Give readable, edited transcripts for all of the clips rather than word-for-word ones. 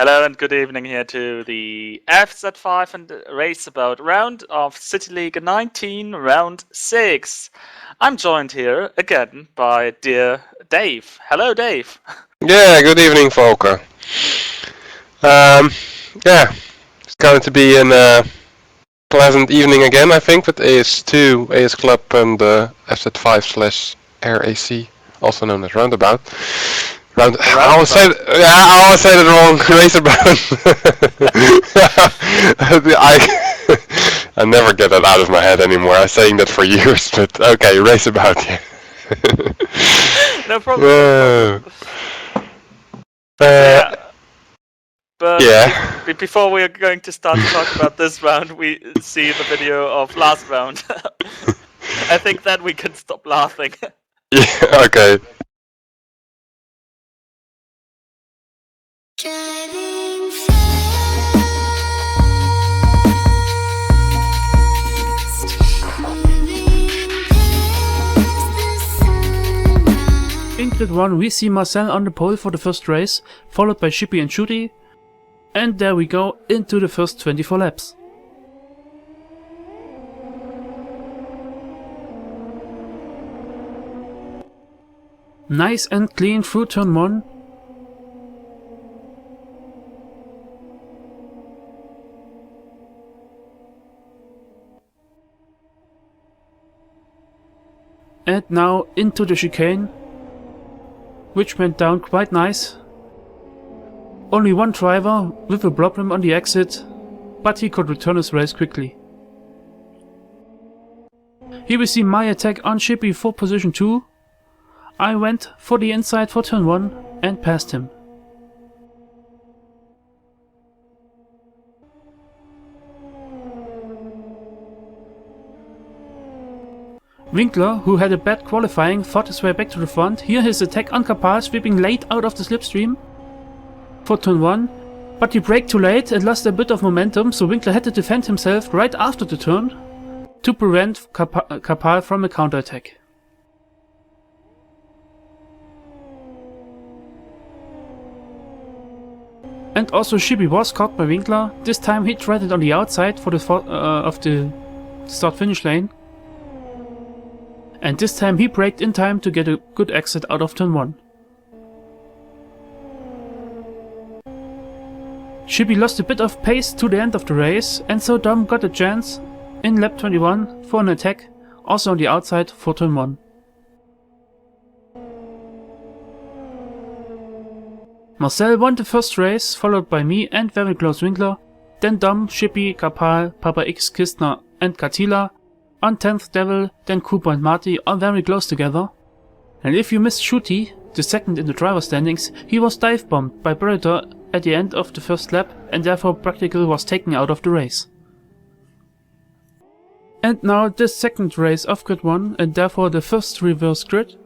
Hello and good evening here to the FZ5 and race about round of CityLiga 19, round 6. I'm joined here again by dear Dave. Hello, Dave. Yeah, good evening, Volker. Yeah, it's going to be a pleasant evening again, I think, with AS2, AS Club, and FZ5/RAC, also known as Roundabout. I always say it wrong. Raceabout. I never get that out of my head anymore. I'm saying that for years, but okay, Raceabout. Yeah. No problem. But before we are going to start to talk about this round, we see the video of last round. I think then we can stop laughing. Yeah, okay. In grid 1 we see Marcel on the pole for the first race, followed by Shippy and Shooty, and there we go into the first 24 laps. Nice and clean through turn 1. And now into the chicane, which went down quite nice. Only one driver with a problem on the exit, but he could return his race quickly. Here we see my attack on Shippy for position 2. I went for the inside for turn 1 and passed him. Winkler, who had a bad qualifying, fought his way back to the front. Here his attack on Kapal, sweeping late out of the slipstream for turn 1, but he braked too late and lost a bit of momentum, so Winkler had to defend himself right after the turn to prevent Kapal from a counterattack. And also Shippy was caught by Winkler. This time he tried it on the outside for the of the start-finish lane. And this time he braked in time to get a good exit out of turn 1. Shippy lost a bit of pace to the end of the race, and so Dom got a chance in lap 21 for an attack, also on the outside for turn 1. Marcel won the first race, followed by me and very close Winkler, then Dom, Shippy, Kapal, Papa X, Kistner and Katila. On 10th Devil, then Cooper and Marty are very close together. And if you missed Shooty, the second in the driver standings, he was dive bombed by Predator at the end of the first lap and therefore Practical was taken out of the race. And now the second race of grid 1 and therefore the first reverse grid.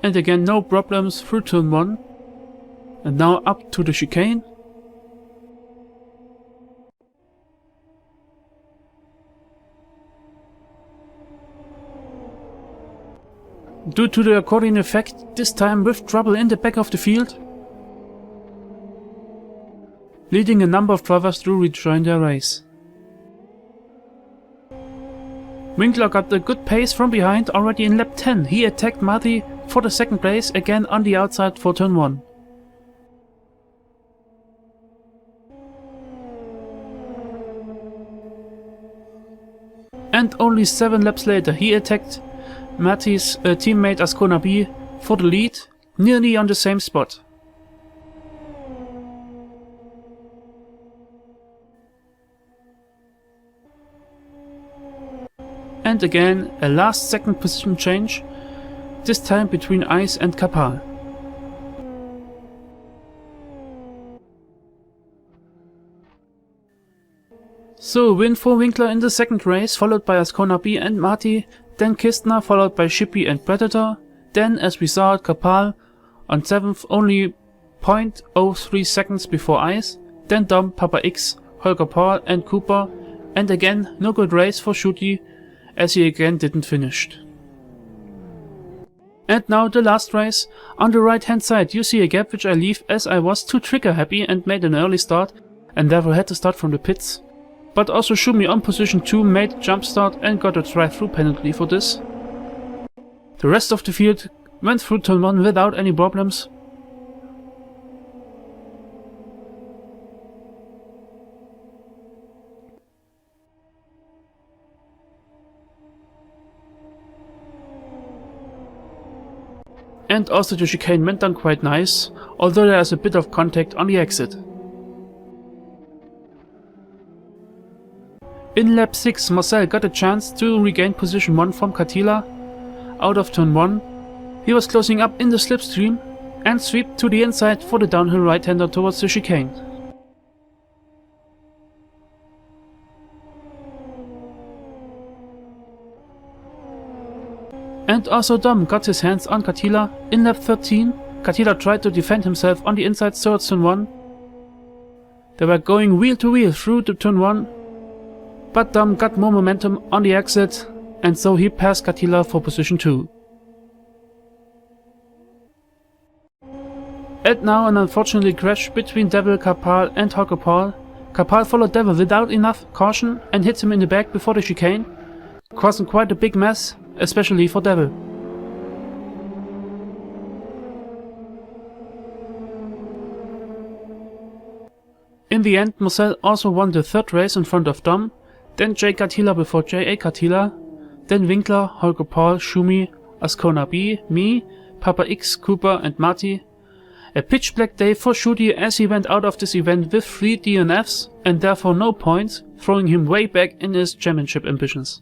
And again no problems through turn 1. And now up to the chicane. Due to the accordion effect, this time with trouble in the back of the field, leading a number of drivers to rejoin their race. Winkler got a good pace from behind already in lap 10. He attacked Marty for the second place, again on the outside for turn 1. And only 7 laps later he attacked Marty's teammate Ascona B for the lead, nearly on the same spot. And again a last second position change, this time between Ice and Kapal. So a win for Winkler in the second race, followed by Ascona B and Marty, then Kistner, followed by Shippy and Predator, then as we saw Kapal on 7th, only 0.03 seconds before Ice, then Dom, Papa X, Holger Paul and Cooper And again, no good race for Shooty, as he again didn't finish. And now the last race. On the right hand side you see a gap which I leave as I was too trigger happy and made an early start and therefore had to start from the pits. But also Shumi on position 2 made a jump start and got a drive-through penalty for this. The rest of the field went through turn 1 without any problems. And also the chicane went down quite nice, although there is a bit of contact on the exit. In lap 6 Marcel got a chance to regain position 1 from Katila out of turn 1. He was closing up in the slipstream and swept to the inside for the downhill right-hander towards the chicane. And also Dom got his hands on Katila in lap 13. Katila tried to defend himself on the inside towards turn 1. They were going wheel to wheel through the turn 1, but Dom got more momentum on the exit and so he passed Katila for position 2. And now an unfortunate crash between Devil, Kapal and Hawker Paul. Kapal followed Devil without enough caution and hit him in the back before the chicane, causing quite a big mess, especially for Devil. In the end, Marcel also won the third race in front of Dom, then J. Katila before J.A. Katila, then Winkler, Holger Paul, Shumi, Ascona B, me, Papa X, Cooper and Marty. A pitch black day for Shooty as he went out of this event with 3 DNFs and therefore no points, throwing him way back in his championship ambitions.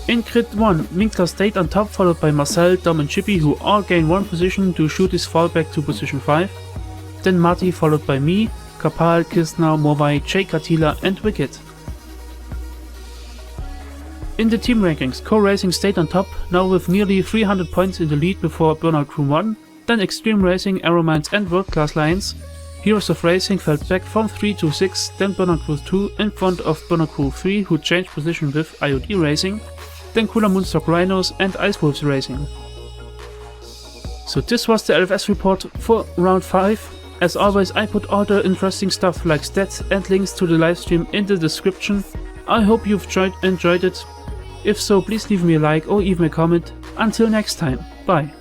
In grid 1, Winkler stayed on top, followed by Marcel, Dom and Chippy, who all gained 1 position to Shooty's fallback to position 5. Then Marty, followed by me, Kapal, Kisner, Morvai, J. Katila and Wicked. In the team rankings, Co-Racing stayed on top, now with nearly 300 points in the lead before Burnout Crew 1, then Extreme Racing, Aeromines and World Class Lions. Heroes of Racing fell back from 3 to 6, then Burnout Crew 2 in front of Burnout Crew 3, who changed position with IOD Racing, then Cooler Moonstock Rhinos and Ice Wolves Racing. So this was the LFS report for round 5. As always, I put all the interesting stuff like stats and links to the livestream in the description. I hope you've enjoyed it. If so, please leave me a like or even a comment. Until next time, bye.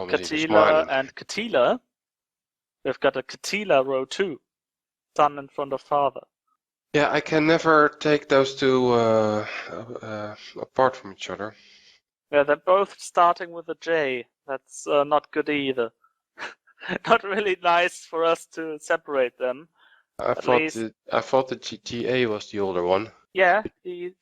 Katila and Katila. We've got a Katila row 2. Son in front of father. Yeah, I can never take those two apart from each other. Yeah, they're both starting with a J. That's not good either. Not really nice for us to separate them. I thought the GTA was the older one. Yeah, the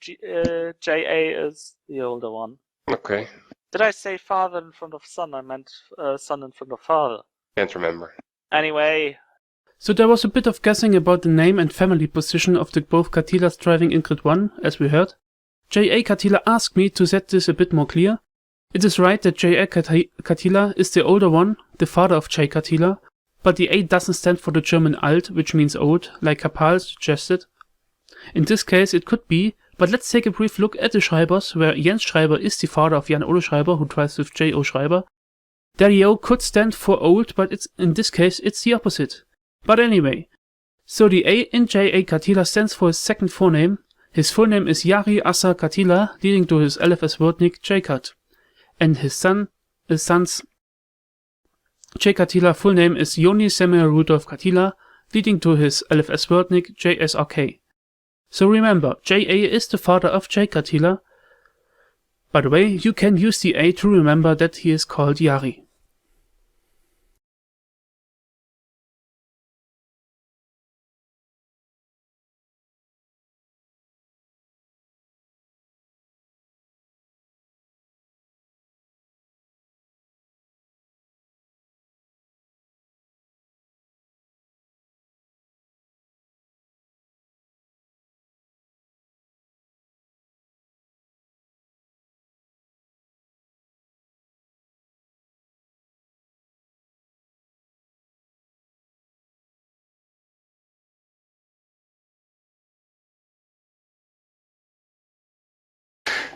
JA is the older one. Okay. Did I say father in front of son? I meant son in front of father. Can't remember. Anyway. So there was a bit of guessing about the name and family position of the both Katilas driving in grid 1, as we heard. J.A. Katila asked me to set this a bit more clear. It is right that J.A. Katila is the older one, the father of J. Katila, but the A doesn't stand for the German alt, which means old, like Kapal suggested. In this case it could be, but let's take a brief look at the Schreibers, where Jens Schreiber is the father of Jan Ole Schreiber, who drives with J.O. Schreiber. There the O could stand for old, but in this case it's the opposite. But anyway, so the A in J.A. Katila stands for his second forename. His full name is Jari Assa Katila, leading to his LFS word nick J-Kat. And his son's J. Katila full name is Joni Samuel Rudolf Katila, leading to his LFS word nick JSRK. So remember, J.A. is the father of J. Katila. By the way, you can use the A to remember that he is called Jari.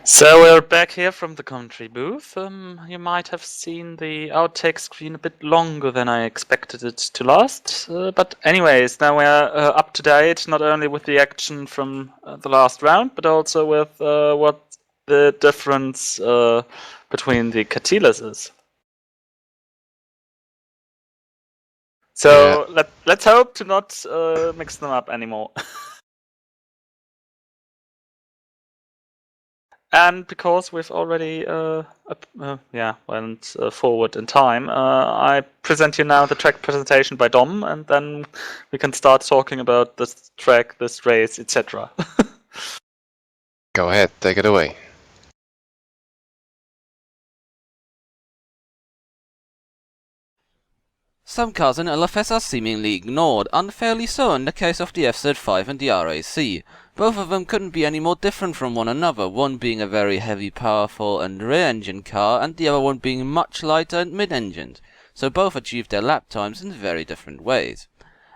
So we're back here from the country booth. You might have seen the outtake screen a bit longer than I expected it to last. But anyways, now we're up to date, not only with the action from the last round, but also with what the difference between the Catilas is. So let's hope to not mix them up anymore. And because we've already went forward in time, I present you now the track presentation by Dom, and then we can start talking about this track, this race, etc. Go ahead, take it away. Some cars in LFS are seemingly ignored, unfairly so in the case of the FZ5 and the RAC. Both of them couldn't be any more different from one another, one being a very heavy, powerful and rear-engine car, and the other one being much lighter and mid-engined, so both achieved their lap times in very different ways.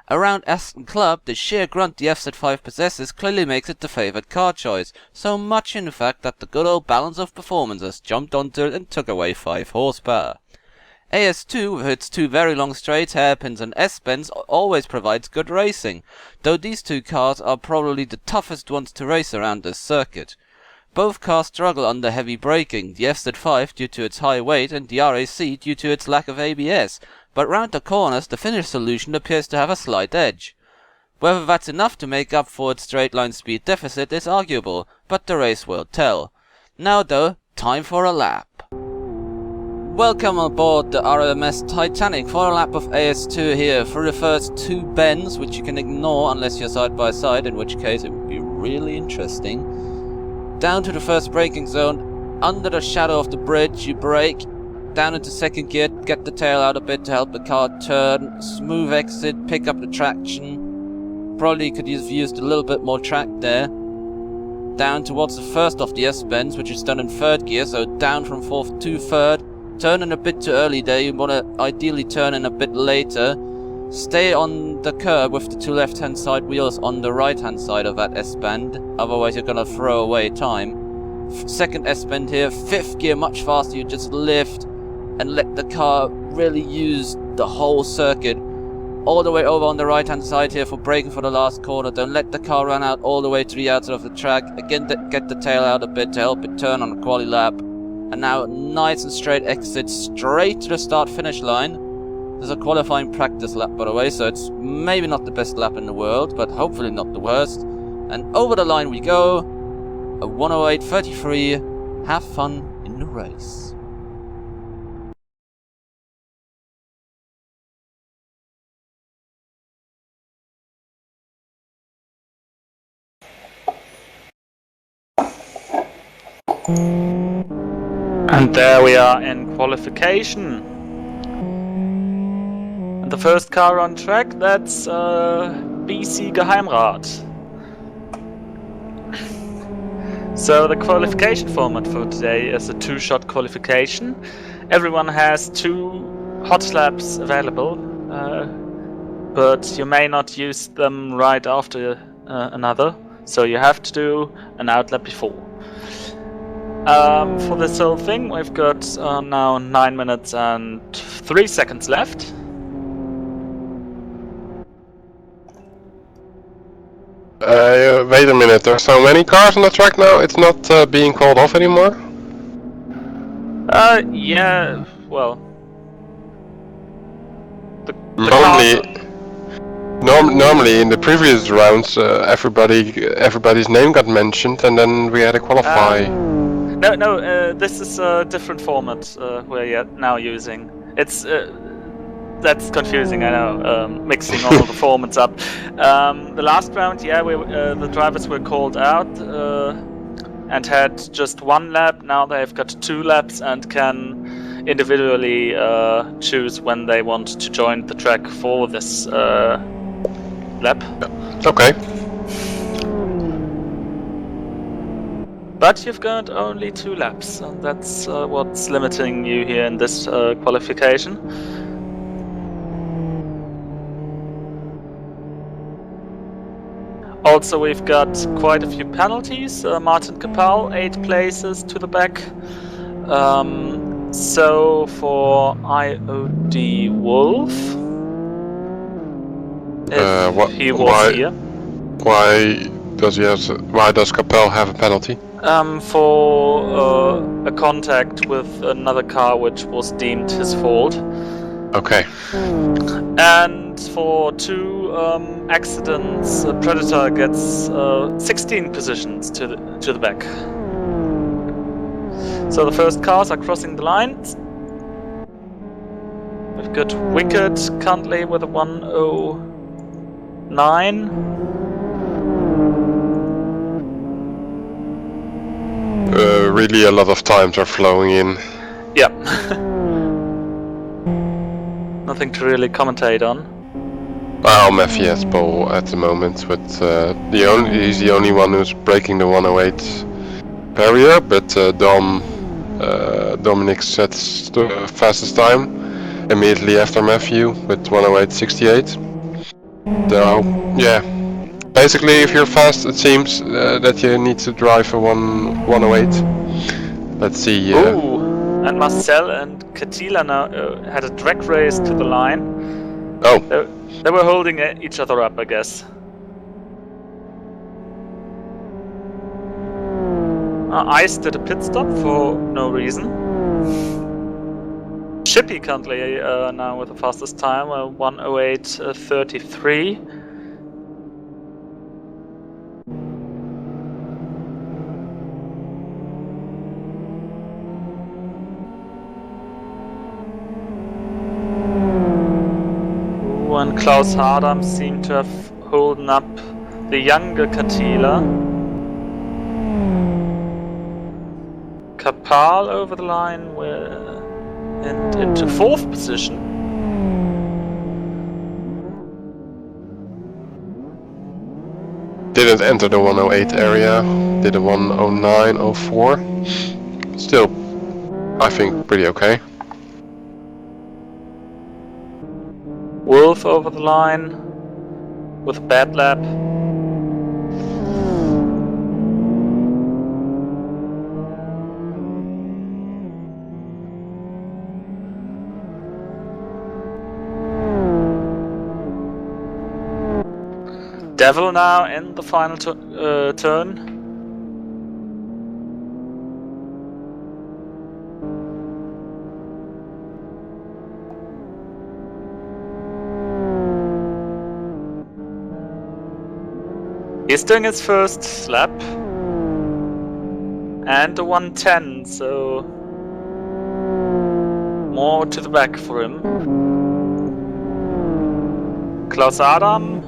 Around Aston Club, the sheer grunt the FZ5 possesses clearly makes it the favoured car choice, so much in fact that the good old balance of performances jumped onto it and took away 5 horsepower. AS2, with its 2 very long straights, hairpins and S-bends, always provides good racing, though these 2 cars are probably the toughest ones to race around this circuit. Both cars struggle under heavy braking, the FZ5 due to its high weight and the RAC due to its lack of ABS, but round the corners the finish solution appears to have a slight edge. Whether that's enough to make up for its straight-line speed deficit is arguable, but the race will tell. Now though, time for a lap. Welcome aboard the RMS Titanic for a lap of AS2 here for the first 2 bends, which you can ignore unless you're side by side, in which case it would be really interesting. Down to the first braking zone, under the shadow of the bridge you brake, down into second gear, get the tail out a bit to help the car turn, smooth exit, pick up the traction. Probably could have used a little bit more track there. Down towards the first of the S-bends, which is done in third gear, so down from fourth to third. Turning a bit too early there, you want to ideally turn in a bit later. Stay on the curb with the 2 left-hand side wheels on the right-hand side of that S-bend, otherwise you're going to throw away time. Second S-bend here, 5th gear much faster, you just lift and let the car really use the whole circuit. All the way over on the right-hand side here for braking for the last corner, don't let the car run out all the way to the outside of the track. Again, get the tail out a bit to help it turn on a quali lap. And now, nice and straight exit straight to the start-finish line. There's a qualifying practice lap, by the way, so it's maybe not the best lap in the world, but hopefully not the worst. And over the line we go. A 1:08.33. Have fun in the race. And there we are in qualification. And the first car on track, that's BC Geheimrat. So the qualification format for today is a 2-shot qualification. Everyone has 2 hot laps available, but you may not use them right after another, so you have to do an outlap before. For this whole thing, we've got now 9 minutes and 3 seconds left. Wait a minute, there's so many cars on the track now, it's not being called off anymore? Yeah, well... Normally in the previous rounds, everybody's name got mentioned, and then we had to qualify. No, this is a different format we're now using. It's that's confusing, I know, mixing all the formats up. The last round, yeah, the drivers were called out and had just 1 lap. Now they've got 2 laps and can individually choose when they want to join the track for this lap. Okay. But you've got only 2 laps, and that's what's limiting you here in this qualification. Also, we've got quite a few penalties. Martin Kapal, 8 places to the back. So for IOD Wolf, if he was here. Why does Capel have a penalty? For a contact with another car which was deemed his fault. Okay. And for 2 accidents, Predator gets 16 positions to the back. So the first cars are crossing the lines. We've got Wicked currently with a 109. Really a lot of times are flowing in. Yeah. Nothing to really commentate on. Well, Mephi has pole at the moment, but he's the only one who's breaking the 108 barrier, but Dominic sets the fastest time immediately after Matthew with 108.68. So, yeah. Basically, if you're fast, it seems that you need to drive a 108. Let's see. Ooh, and Marcel and Katila now had a drag race to the line. Oh. They were holding each other up, I guess. Ice did a pit stop for no reason. Shippy currently now with the fastest time, 108.33. And Klaus Hardam seemed to have holden up the younger Katila. Kapal over the line and into 4th position. Didn't enter the 108 area, did a 109.04. Still, I think pretty okay. Wolf over the line with a bad lap. Devil now in the final turn. He's doing his first lap. And a 110, so more to the back for him. Klaus Adam,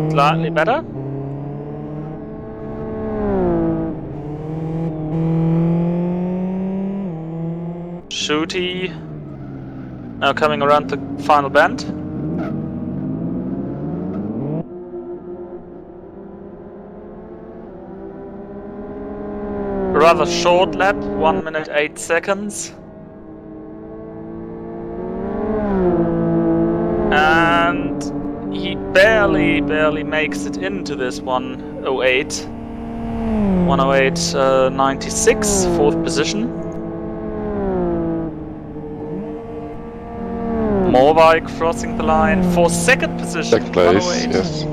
slightly better. Shooty now coming around the final bend. Rather short lap, 1 minute 8 seconds. And he barely makes it into this 108. 108.96, 4th position. Morvai crossing the line for 2nd position. 2nd place, yes.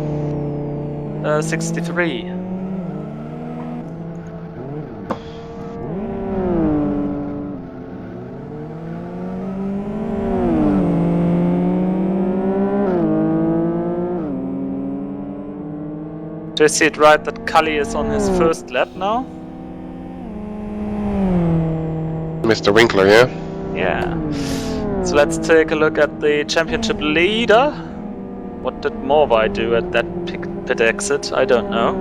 63. Do I see it right that Cully is on his first lap now? Mr. Winkler, yeah? Yeah. So let's take a look at the championship leader. What did Morvai do at that pit exit? I don't know.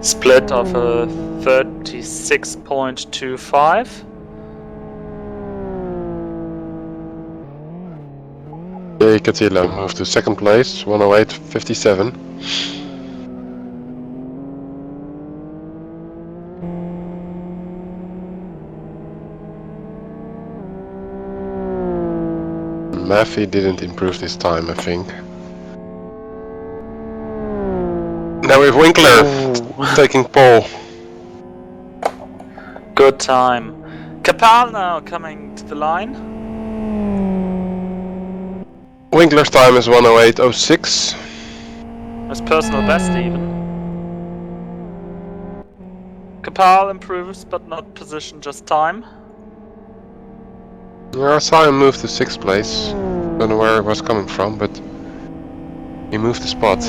split of a 36.25. Jay Catilla moved to second place, 108.57. Maffei didn't improve this time, I think. Now we have Winkler taking pole. Good time. Kapal now coming to the line. Winkler's time is 108.06. His personal best even. Kapal improves, but not position, just time. I saw him move to sixth place. Don't know where it was coming from, but he moved the spot.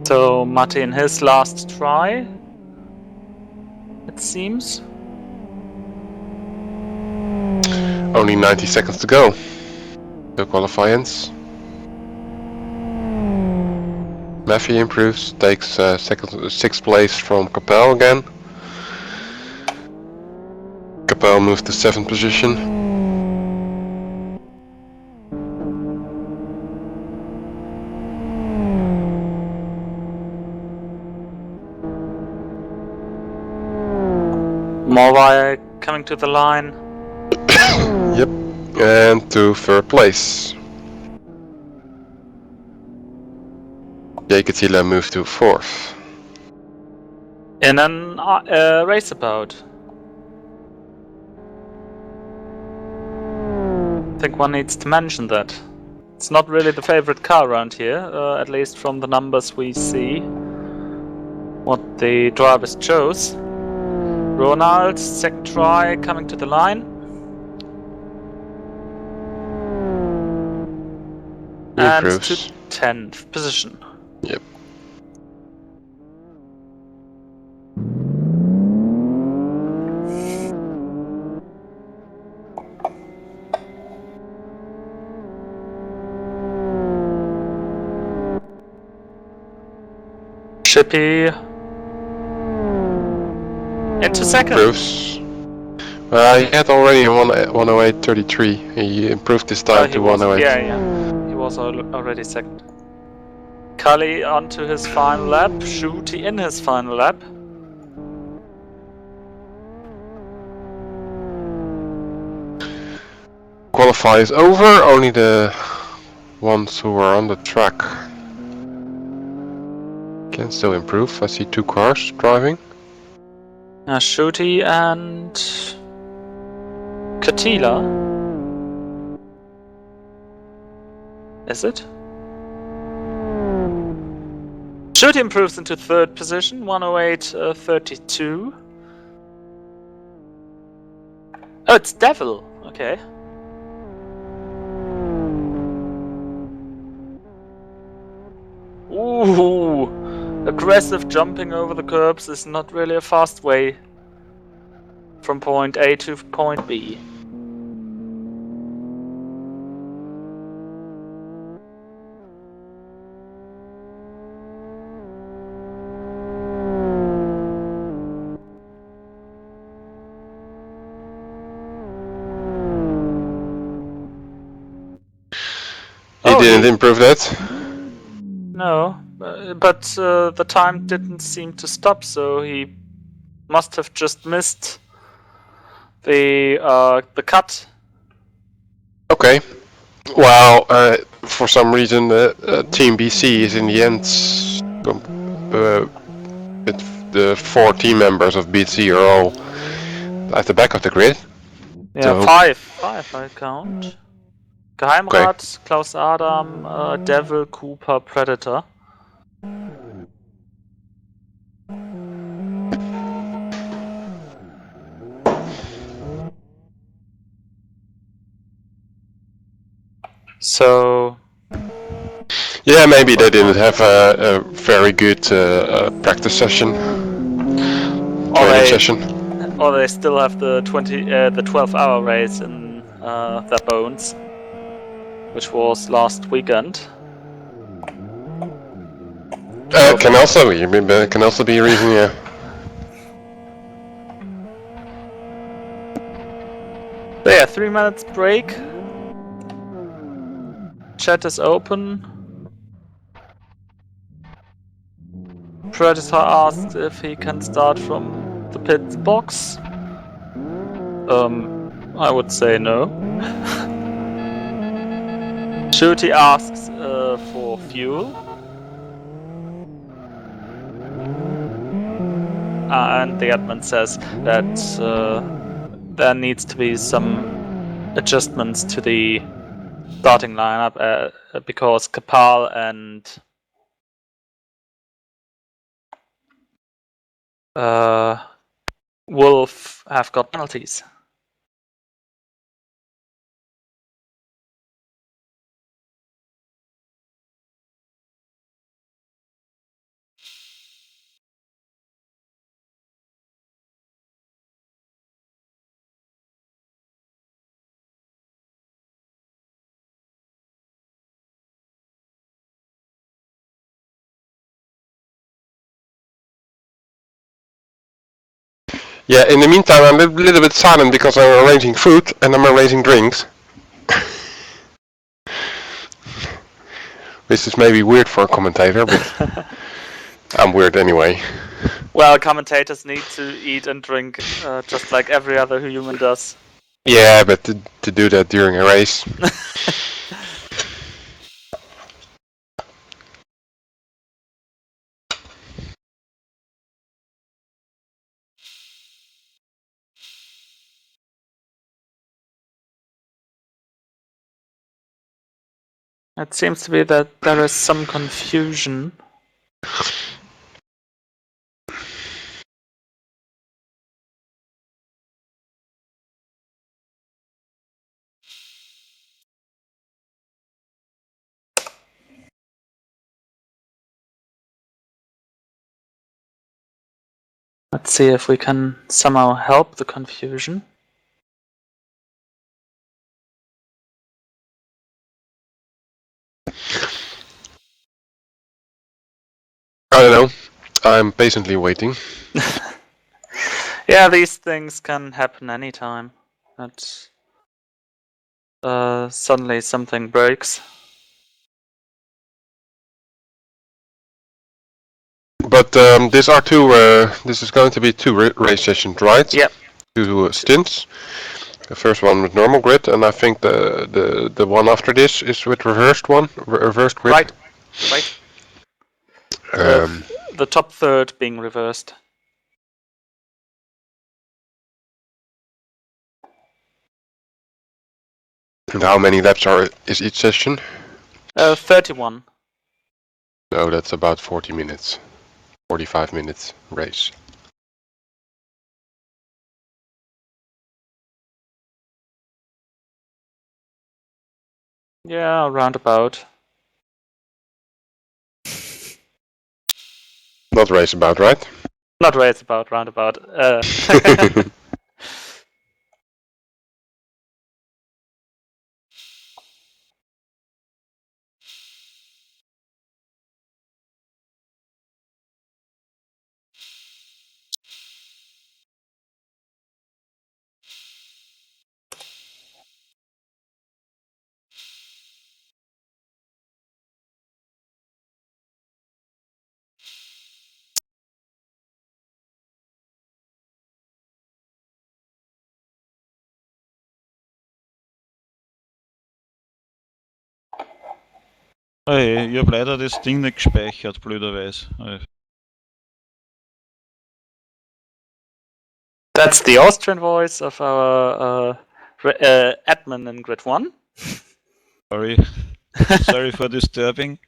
So Martin, his last try, it seems. Only 90 seconds to go. No qualifiers. Maffei improves, takes sixth place from Capel again. Capel moved to seventh position. Morvai coming to the line. Yep. And to third place. Jekatila moved to fourth. In an raceabout. I think one needs to mention that. It's not really the favorite car around here, at least from the numbers we see. What the drivers chose. Ronald, second try, coming to the line. He And improves. to 10th position. Yep. Shippy into second. Improves. He had already 108.33. He improved this time He to was, 108. yeah. He was already second. Cully onto his final lap. Shooty in his final lap. Qualify is over, only the ones who are on the track can still improve. I see two cars driving. Shooty and Katila. Is it? Shooty improves into third position, 108.32. Oh, it's Devil. Okay. Ooh, aggressive jumping over the curbs is not really a fast way from point A to point B. He didn't improve that. No, but the time didn't seem to stop, so he must have just missed the cut. Okay. Well, for some reason, Team BC is in the end with the 4 team members of BC are all at the back of the grid. Yeah, So- five I count. Geheimrat, Okay. Klaus Adam, Devil, Cooper, Predator. So Yeah, Yeah, maybe they didn't have a very good practice session, training session. Or they still have the 12-hour race in their bones, which was last weekend. Can also be. Can also be a reason. Yeah. So yeah, 3 minutes break. Chat is open. Predator asked if he can start from the pit box. I would say no. Shooty asks for fuel. And the admin says that there needs to be some adjustments to the starting lineup because Kapal and Wolf have got penalties. Yeah. In the meantime, I'm a little bit silent because I'm arranging food and I'm arranging drinks. This is maybe weird for a commentator, but I'm weird anyway. Well, commentators need to eat and drink just like every other human does. Yeah, but to do that during a race. It seems to be that there is some confusion. Let's see if we can somehow help the confusion. I don't know. I'm patiently waiting. Yeah, these things can happen anytime. That suddenly something breaks. But these are two. This is going to be two race sessions, right? Yep. Two stints. The first one with normal grid, and I think the one after this is with reversed grid. Right. The top third being reversed. And how many laps is each session? 31. No, that's about 40 minutes. 45 minutes race. Yeah, roundabout. Not race about, right? Not race about, roundabout. Hey, ich hab leider das Ding nicht gespeichert, blöderweise. That's the Austrian voice of our admin in Grid 1. Sorry. Sorry for disturbing.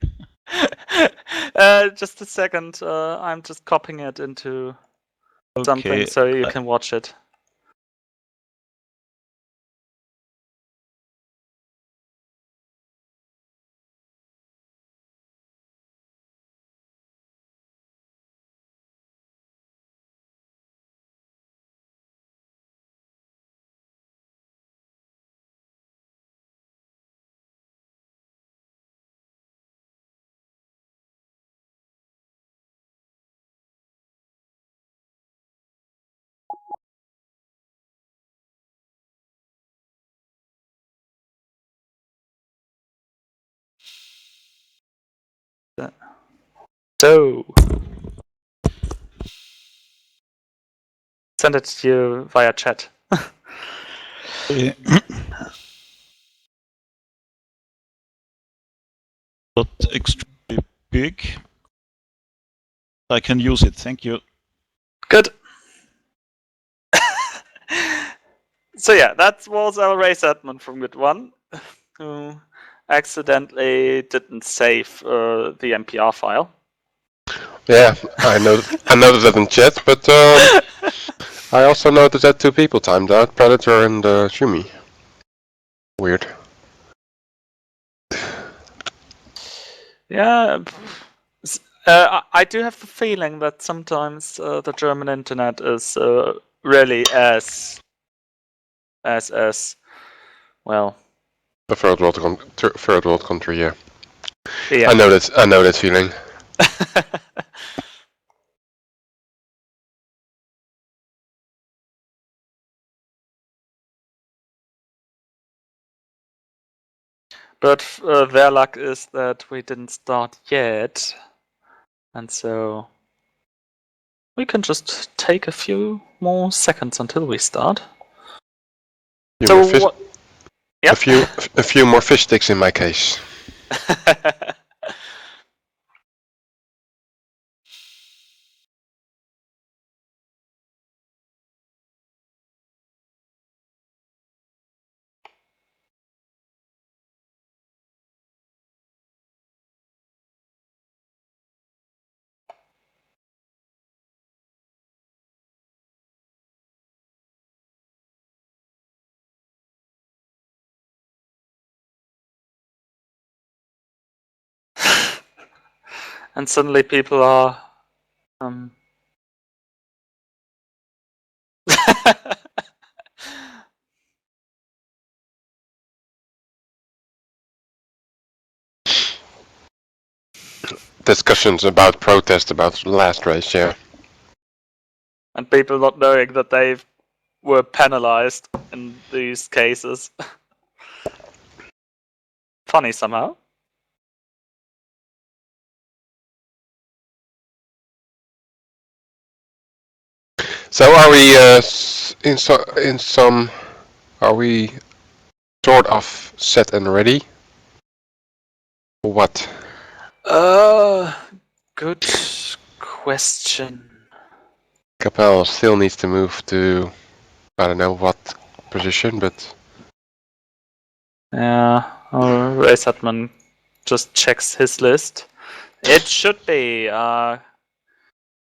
Just a second, I'm just copying it into Okay. something so you can watch it. So, send it to you via chat. Yeah. Not extremely big. I can use it, thank you. Good. So yeah, that was our race admin from Grid 1, who accidentally didn't save the MPR file. Yeah, I noticed that in chat, but I also noticed that 2 people timed out, Predator and Shumi. Weird. Yeah, I do have the feeling that sometimes the German internet is really as well. The third world country, yeah. Yeah. I know that feeling. But their luck is that we didn't start yet, and so we can just take a few more seconds until we start. Yep. A few more fish sticks in my case. And suddenly people are Discussions about protest about the last race, yeah. and people not knowing that they were penalized in these cases. Funny somehow. So are we are we sort of set and ready? Or what? Good question. Capel still needs to move to, I don't know what position, but Yeah, our race admin just checks his list. It should be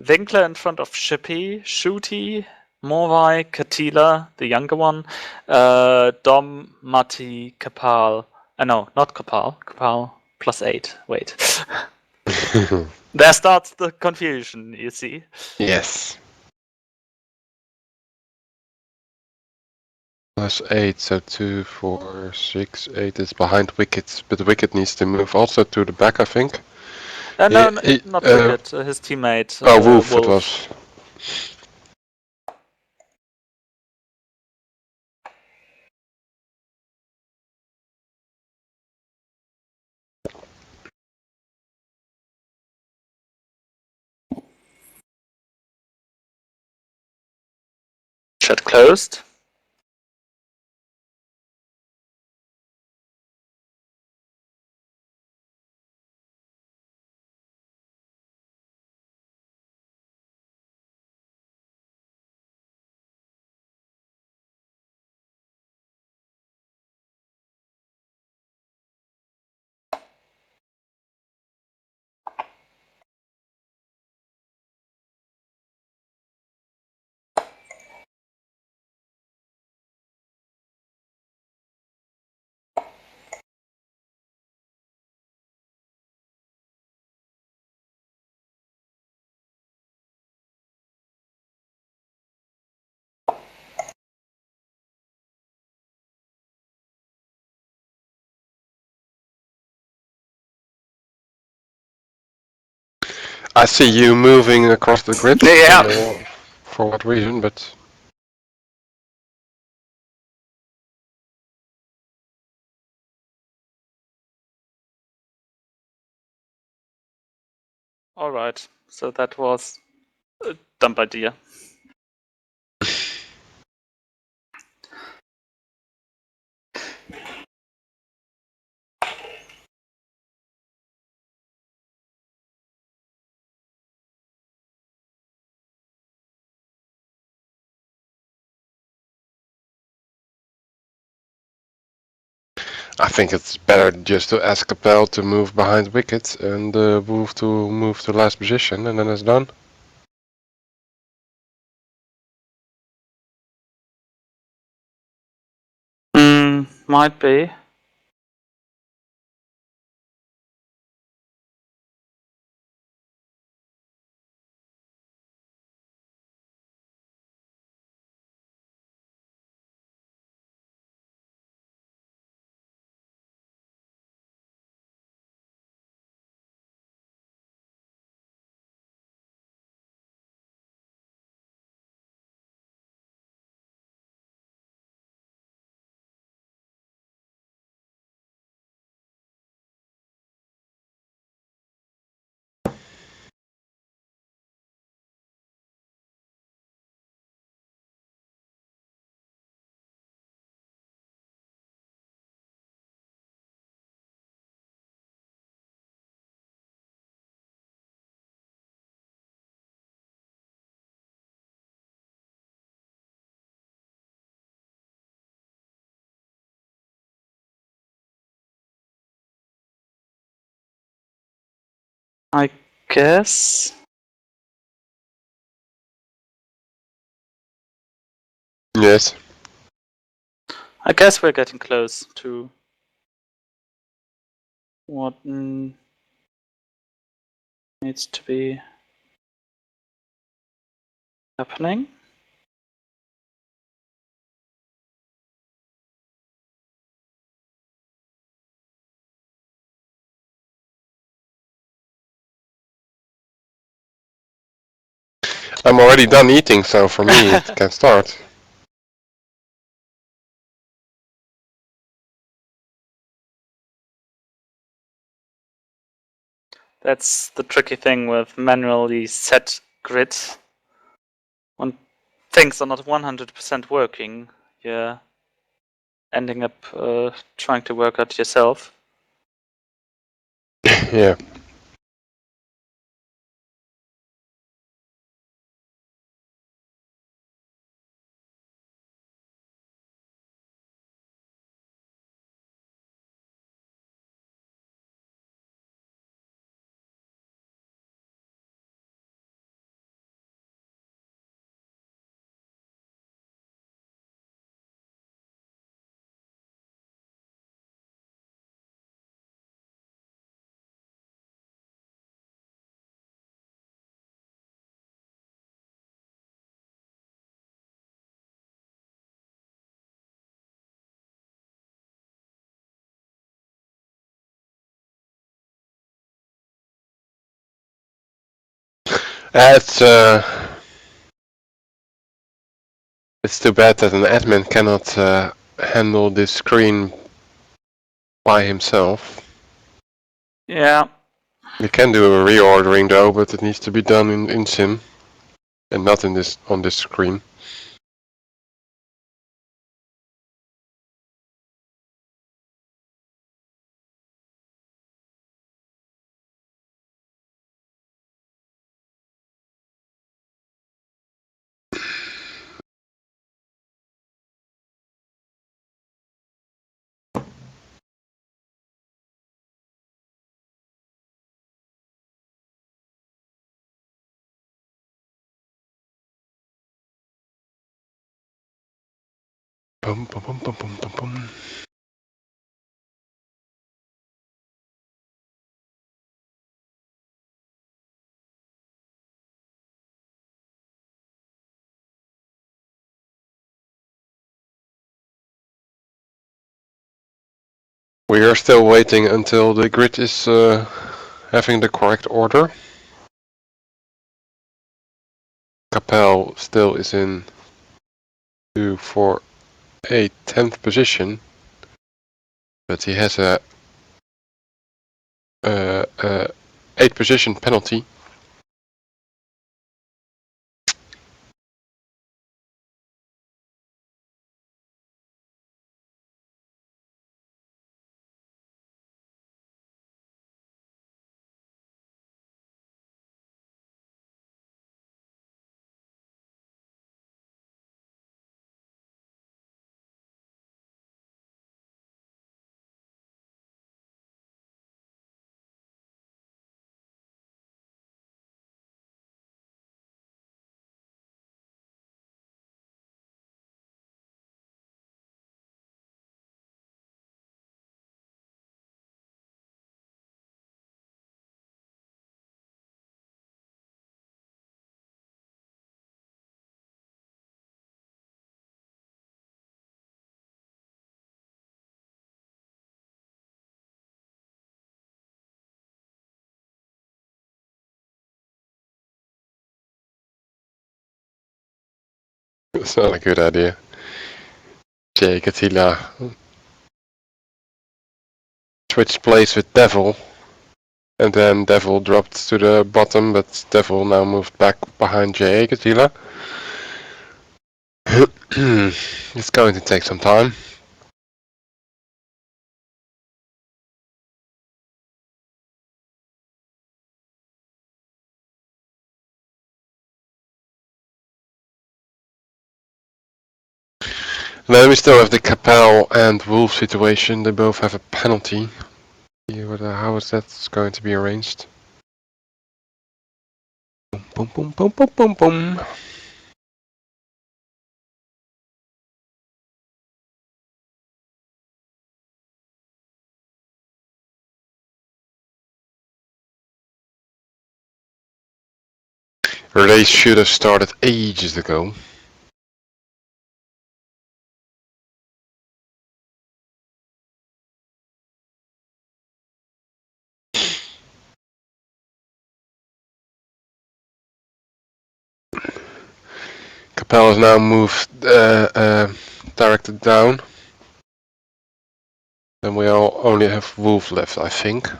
Winkler in front of Shippy, Shooty, Morvai, Katila, the younger one, Dom, Matti, Kapal. No, not Kapal. Kapal +8. Wait. There starts the confusion, you see. yes. +8, so 2, 4, 6, 8 is behind Wicket, but Wicket needs to move also to the back, I think. No, not Wicket. His teammate, Wolf it Wolf. was. Chat closed. I see you moving across the grid. Yeah. I don't know for what reason, but Alright, so that was a dumb idea. I think it's better just to ask Capel to move behind wicket and move to last position, and then it's done. Might be. I guess. Yes. I guess we're getting close to what needs to be happening. I'm already done eating, so for me it can start. That's the tricky thing with manually set grid. When things are not 100% working, you're ending up trying to work out yourself. Yeah. It's it's too bad that an admin cannot handle this screen by himself. Yeah. You can do a reordering though, but it needs to be done in Sim and not in this on this screen. Bum, bum, bum, bum, bum, bum, bum. We are still waiting until the grid is having the correct order. Capel still is in 2, 4, 8, 10th position, but he has a 8 position penalty. It's not a good idea. Jay Katila switched place with Devil, and then Devil dropped to the bottom, but Devil now moved back behind Jay Katila. It's going to take some time. Then we still have the Capel and Wolf situation. They both have a penalty. How is that going to be arranged? Boom, boom, boom, boom, boom, boom. Race should have started ages ago. Capel is now moved, directed down. Then we all only have Wolf left, I think.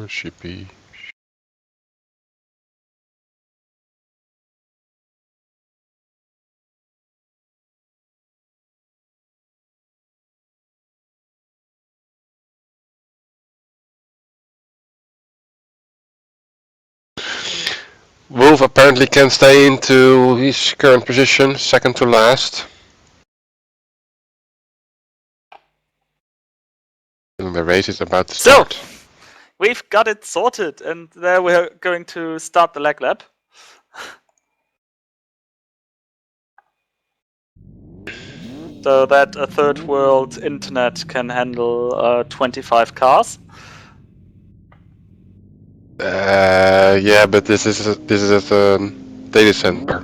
Should be. Wolf apparently can stay into his current position, second to last. And the race is about to start. So, we've got it sorted, and there we're going to start the leg lap. So that a third world internet can handle 25 cars. Yeah, but this is at a data center,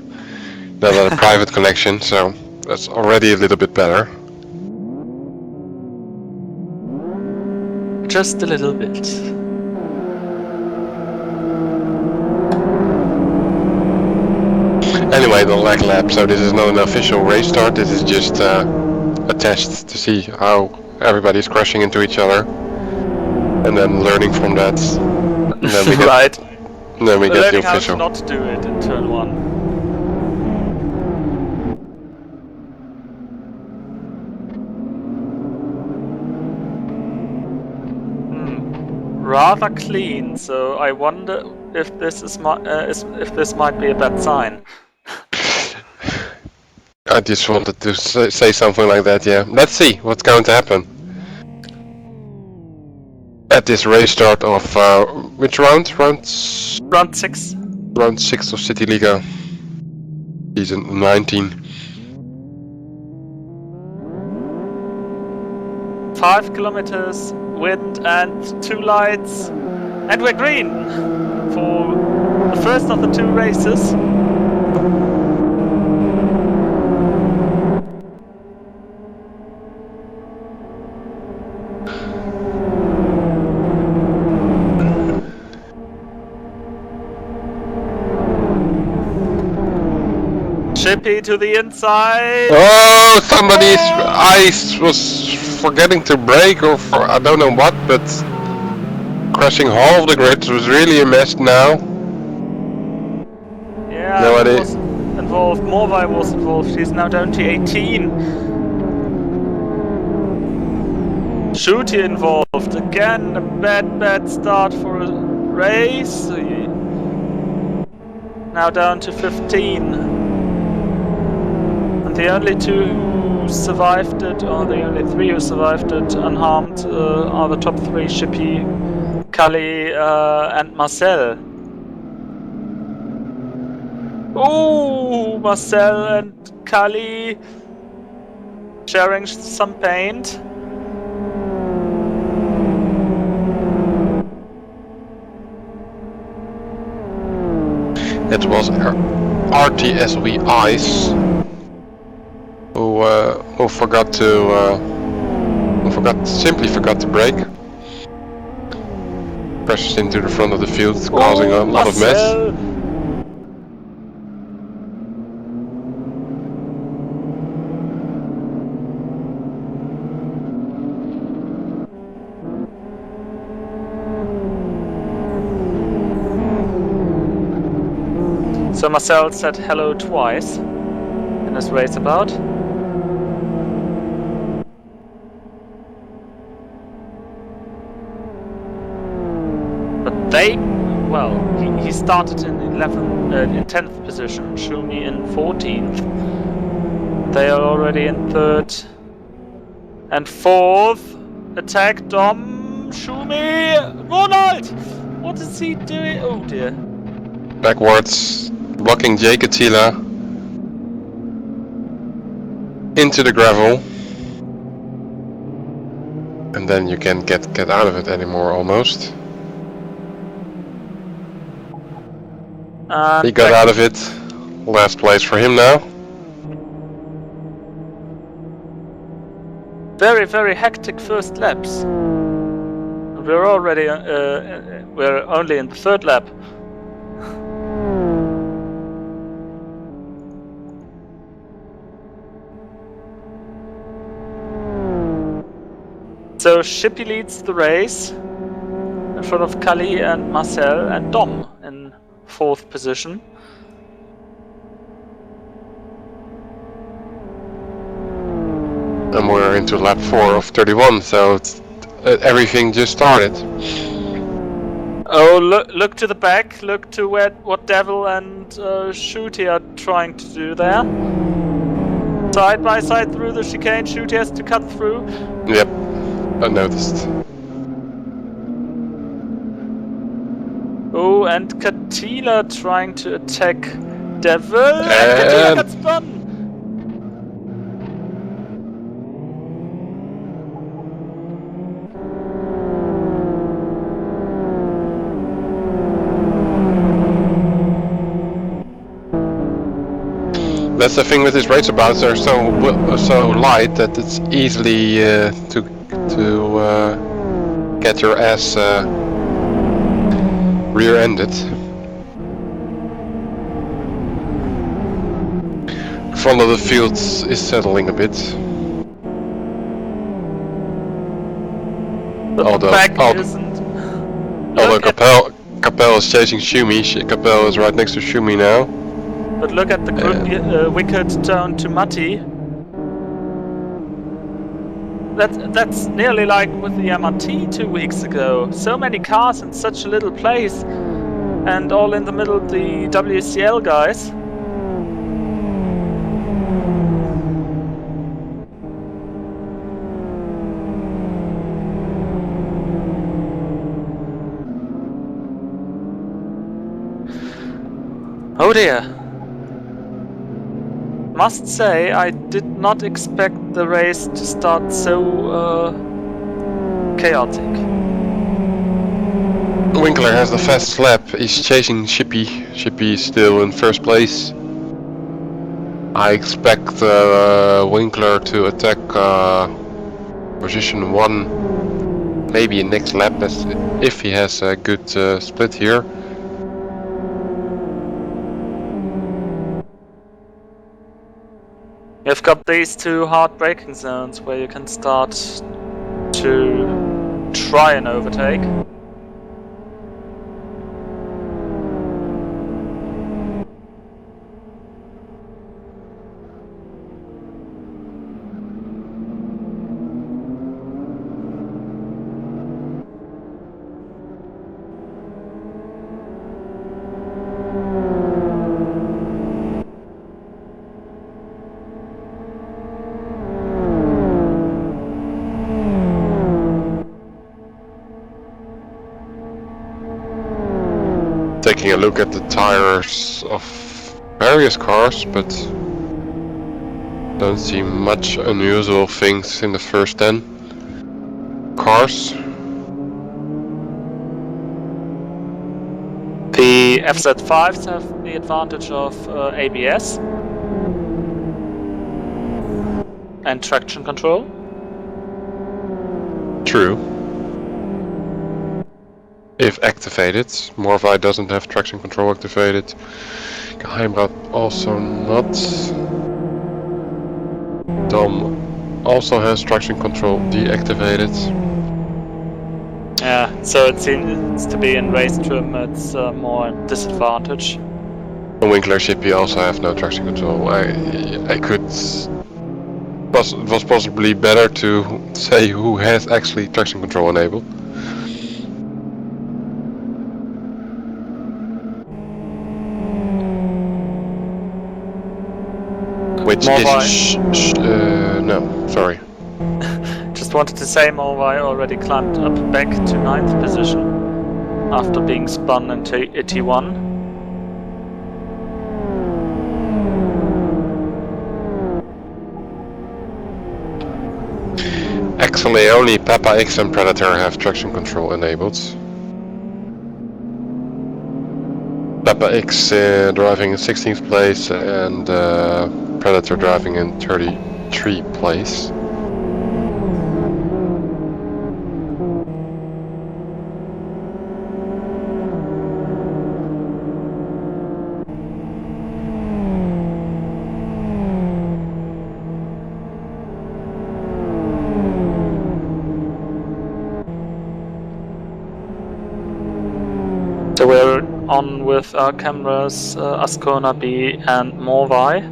not at a private connection, so that's already a little bit better. Just a little bit. Anyway, the leg lap, so this is not an official race start, this is just a test to see how everybody's crashing into each other, and then learning from that. And then we get, right. Then we get Learning the how official. to not do it in turn 1. Rather clean, so I wonder if this is if this might be a bad sign. I just wanted to say something like that, yeah. Let's see what's going to happen. At this race start of, which round? Round 6? Round 6 of CityLiga. Season 19. 5 kilometers, wind and 2 lights, and we're green for the first of the 2 races. Chippy to the inside. Oh, somebody's ice was forgetting to brake, or I don't know what, but crashing half the grid was really a mess now. Yeah, Nobody was involved. Morvai was involved. He's now down to 18. Shooty involved. Again, a bad start for a race. Now down to 15. And the only 2 who survived it, or the only 3 who survived it unharmed, are the top 3, Shippy, Kali, and Marcel. Oh, Marcel and Kali sharing some paint. It was RTSV Ice. who simply forgot to brake. Crashes into the front of the field, causing a lot of mess. Marcel! So Marcel said hello twice in his race about. But he started in 10th position, Schumi in 14th. They are already in 3rd and 4th. Attack Dom, Schumi, Ronald! What is he doing? Oh dear. Backwards, blocking Jay Katila into the gravel. And then you can't get out of it anymore almost. He got out of it. Last place for him now. Very, very hectic first laps. We're already we're only in the 3rd lap. So Shippy leads the race in front of Kali and Marcel and Dom in 4th position. And we're into lap 4 of 31, so it's, everything just started. Oh, look to the back, look to what Devil and Shooty are trying to do there. Side by side through the chicane, Shooty has to cut through. Yep, I noticed. Oh, and Katila trying to attack Devil, and Katila got spun! That's the thing with these race abouts, they're so light that it's easily to get your ass rear-ended. Front of the field is settling a bit. But Although Capel is chasing Schumi. Capel is right next to Schumi now. But look at the wicked turn to Matti. That's nearly like with the MRT 2 weeks ago. So many cars in such a little place, and all in the middle the WCL guys. Oh dear. Must say, I did not expect the race to start so chaotic. Winkler has the fastest lap. He's chasing Shippy. Shippy is still in 1st place. I expect Winkler to attack position 1 maybe in next lap if he has a good split here. You've got these 2 hard braking zones where you can start to try and overtake. Taking a look at the tires of various cars, but don't see much unusual things in the first 10 cars. The FZ5s have the advantage of ABS. And traction control? True. If activated. Morvi doesn't have traction control activated. Geheimrat also not. Dom also has traction control deactivated. Yeah, so it seems to be in race trim, it's more disadvantage. And Winkler Shippy also have no traction control. I could... It was possibly better to say who has actually traction control enabled. Which is... no, sorry. Just wanted to say Morvi already climbed up back to 9th position after being spun into T1. Actually, only Peppa X and Predator have traction control enabled. Peppa X driving in 16th place and Predator driving in 33 place. So we're on with our cameras, Ascona B and Morvi.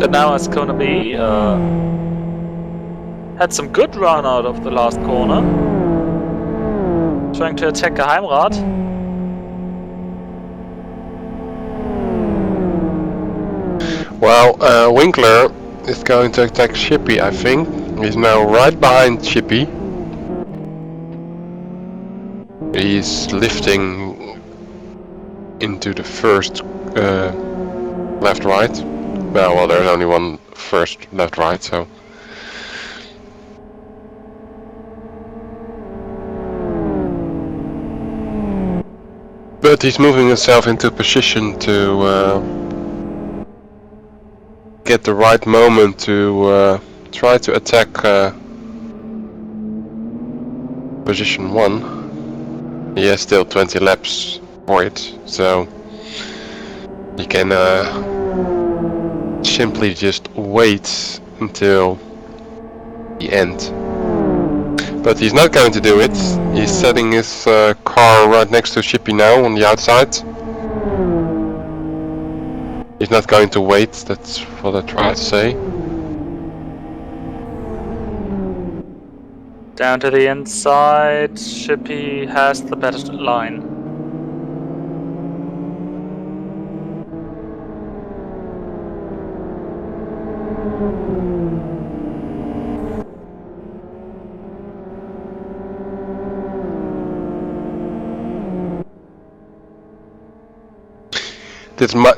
And now Ascona B had some good run out of the last corner. Trying to attack Geheimrat. Well, Winkler is going to attack Shippy, I think. He's now right behind Shippy. He's lifting into the first left-right. Well, there's only one first left-right, so... But he's moving himself into position to get the right moment to try to attack position 1. He has still 20 laps for it, so you can simply just wait until the end. But he's not going to do it. He's setting his car right next to Shippy now on the outside. He's not going to wait, that's what I try to say. Down to the inside, Shippy has the better line.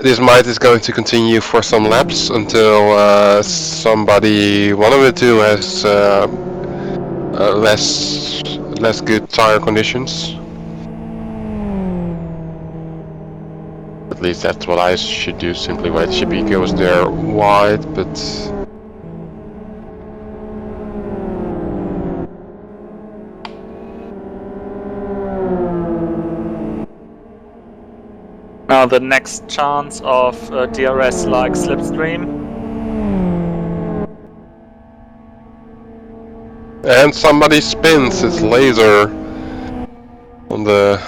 This might is going to continue for some laps until one of the two has less good tire conditions. At least that's what I should do. Simply wait. Shippy goes there wide, but Now the next chance of DRS like Slipstream. And somebody spins its laser on the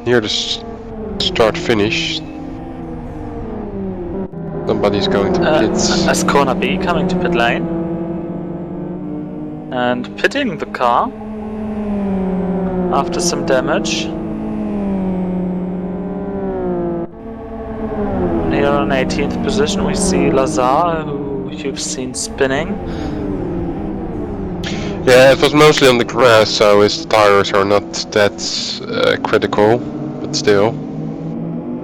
near the start finish. Somebody's going to pits. Ascona B coming to pit lane and pitting the car after some damage. And here on 18th position we see Lazar, who you've seen spinning. Yeah, it was mostly on the grass, so his tires are not that critical, but still.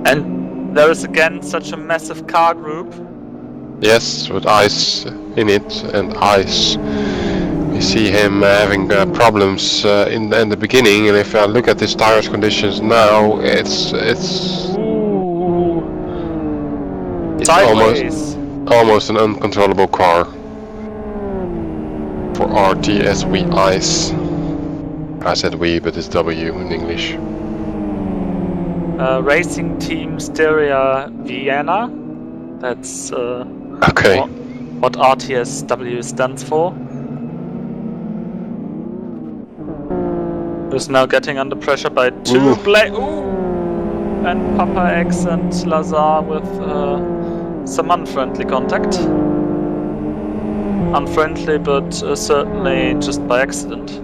And there is again such a massive car group. Yes, with ice in it and ice You see him having problems in the beginning, and if I look at his tires conditions now, it's Ooh. almost Sideways. an uncontrollable car for RTSW Ice. I said we, but it's W in English. Racing Team Styria Vienna. That's Okay. what RTSW stands for. Who's now getting under pressure by two and Papa X and Lazar with some unfriendly contact. Unfriendly, but certainly just by accident.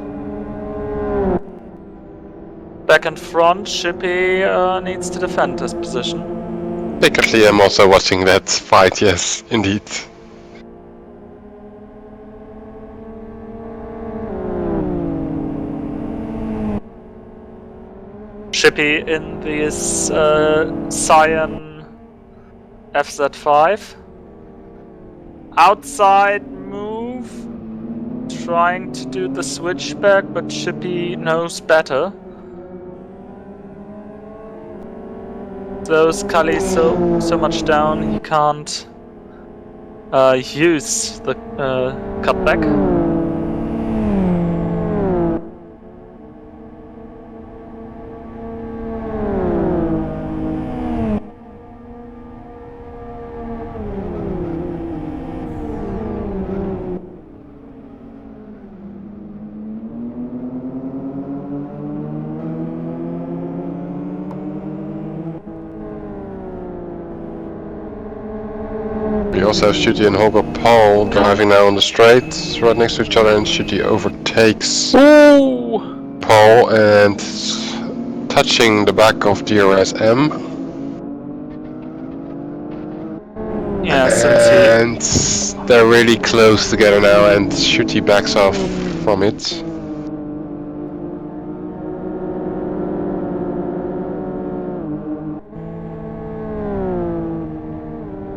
Back and front, Shippy needs to defend his position. Secretly, I'm also watching that fight, yes, indeed. Shippy in this Cyan FZ5. Outside move. Trying to do the switchback, but Shippy knows better. Slows Kali so much down he can't use the cutback. We also have Shooty and Holger Paul driving now on the straight, right next to each other, and Shooty overtakes Paul and touching the back of DRS-M. Yeah, and they're really close together now, and Shooty backs off from it.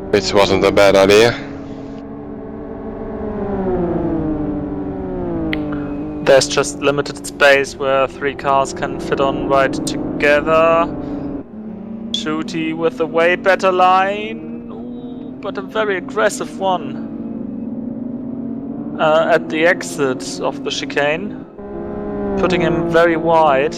Which wasn't a bad idea. There's just limited space where three cars can fit on right together. Shooty with a way better line, but a very aggressive one. At the exit of the chicane, putting him very wide.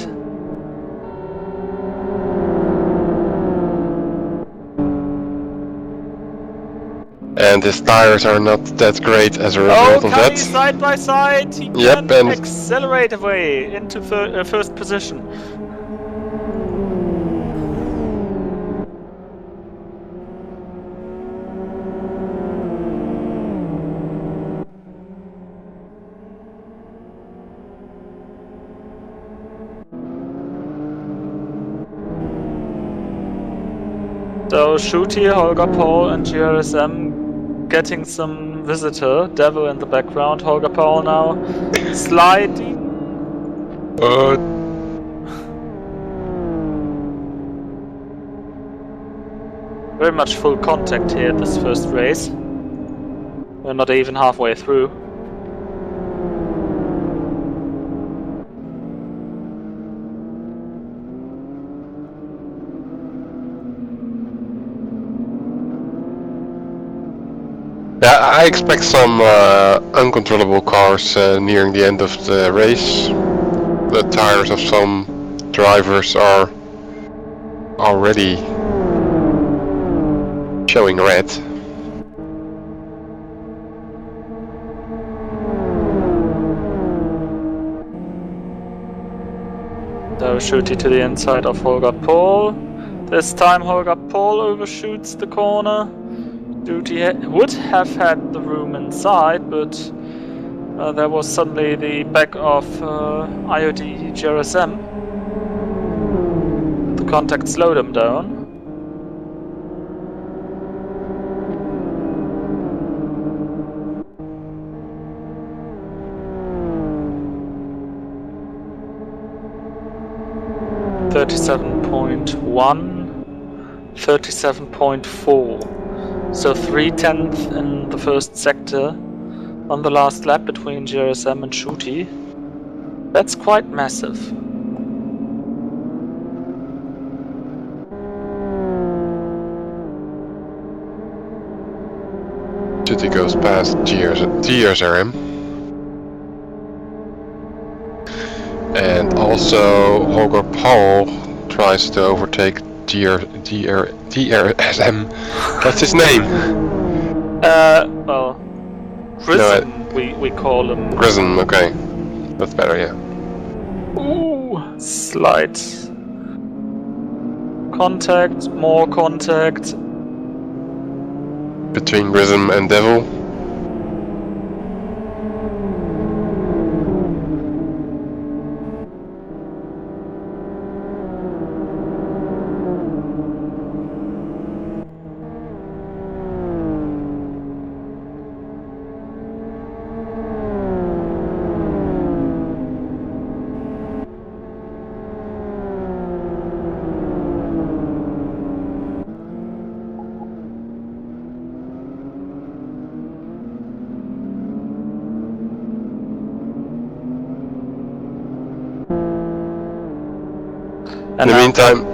And his tires are not that great as a result of that. Side by side, he can accelerate away into first position. So Shooty, Holger Paul and GRSM getting some visitor, Devil in the background. Holger Paul now sliding. Very much full contact here this first race. We're not even halfway through. Yeah, I expect some uncontrollable cars nearing the end of the race. The tires of some drivers are already showing red. So Shooty to the inside of Holger Paul. This time Holger Paul overshoots the corner. Shooty would have had the room inside, but there was suddenly the back of IOD GRSM. The contact slowed him down. .1, 37.4. So 3/10 in the first sector, on the last lap between GRSM and Shooty. That's quite massive. City goes past GRSM. And also Holger Paul tries to overtake DRSM. What's his name? Well, Grism, we call him. Grism, okay. That's better, yeah. Ooh, slight contact, more contact. Between Grism and Devil. In the meantime,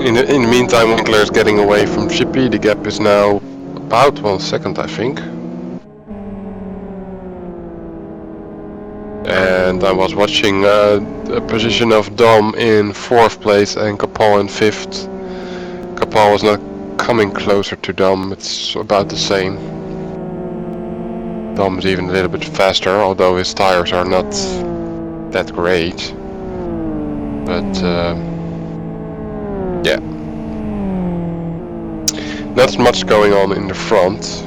in the meantime, Winkler is getting away from Chippy. The gap is now about 1 second, I think. And I was watching the position of Dom in 4th place and Kapal in 5th. Kapal was not coming closer to Dom, it's about the same. Dom is even a little bit faster, although his tires are not that great. But yeah. Not much going on in the front.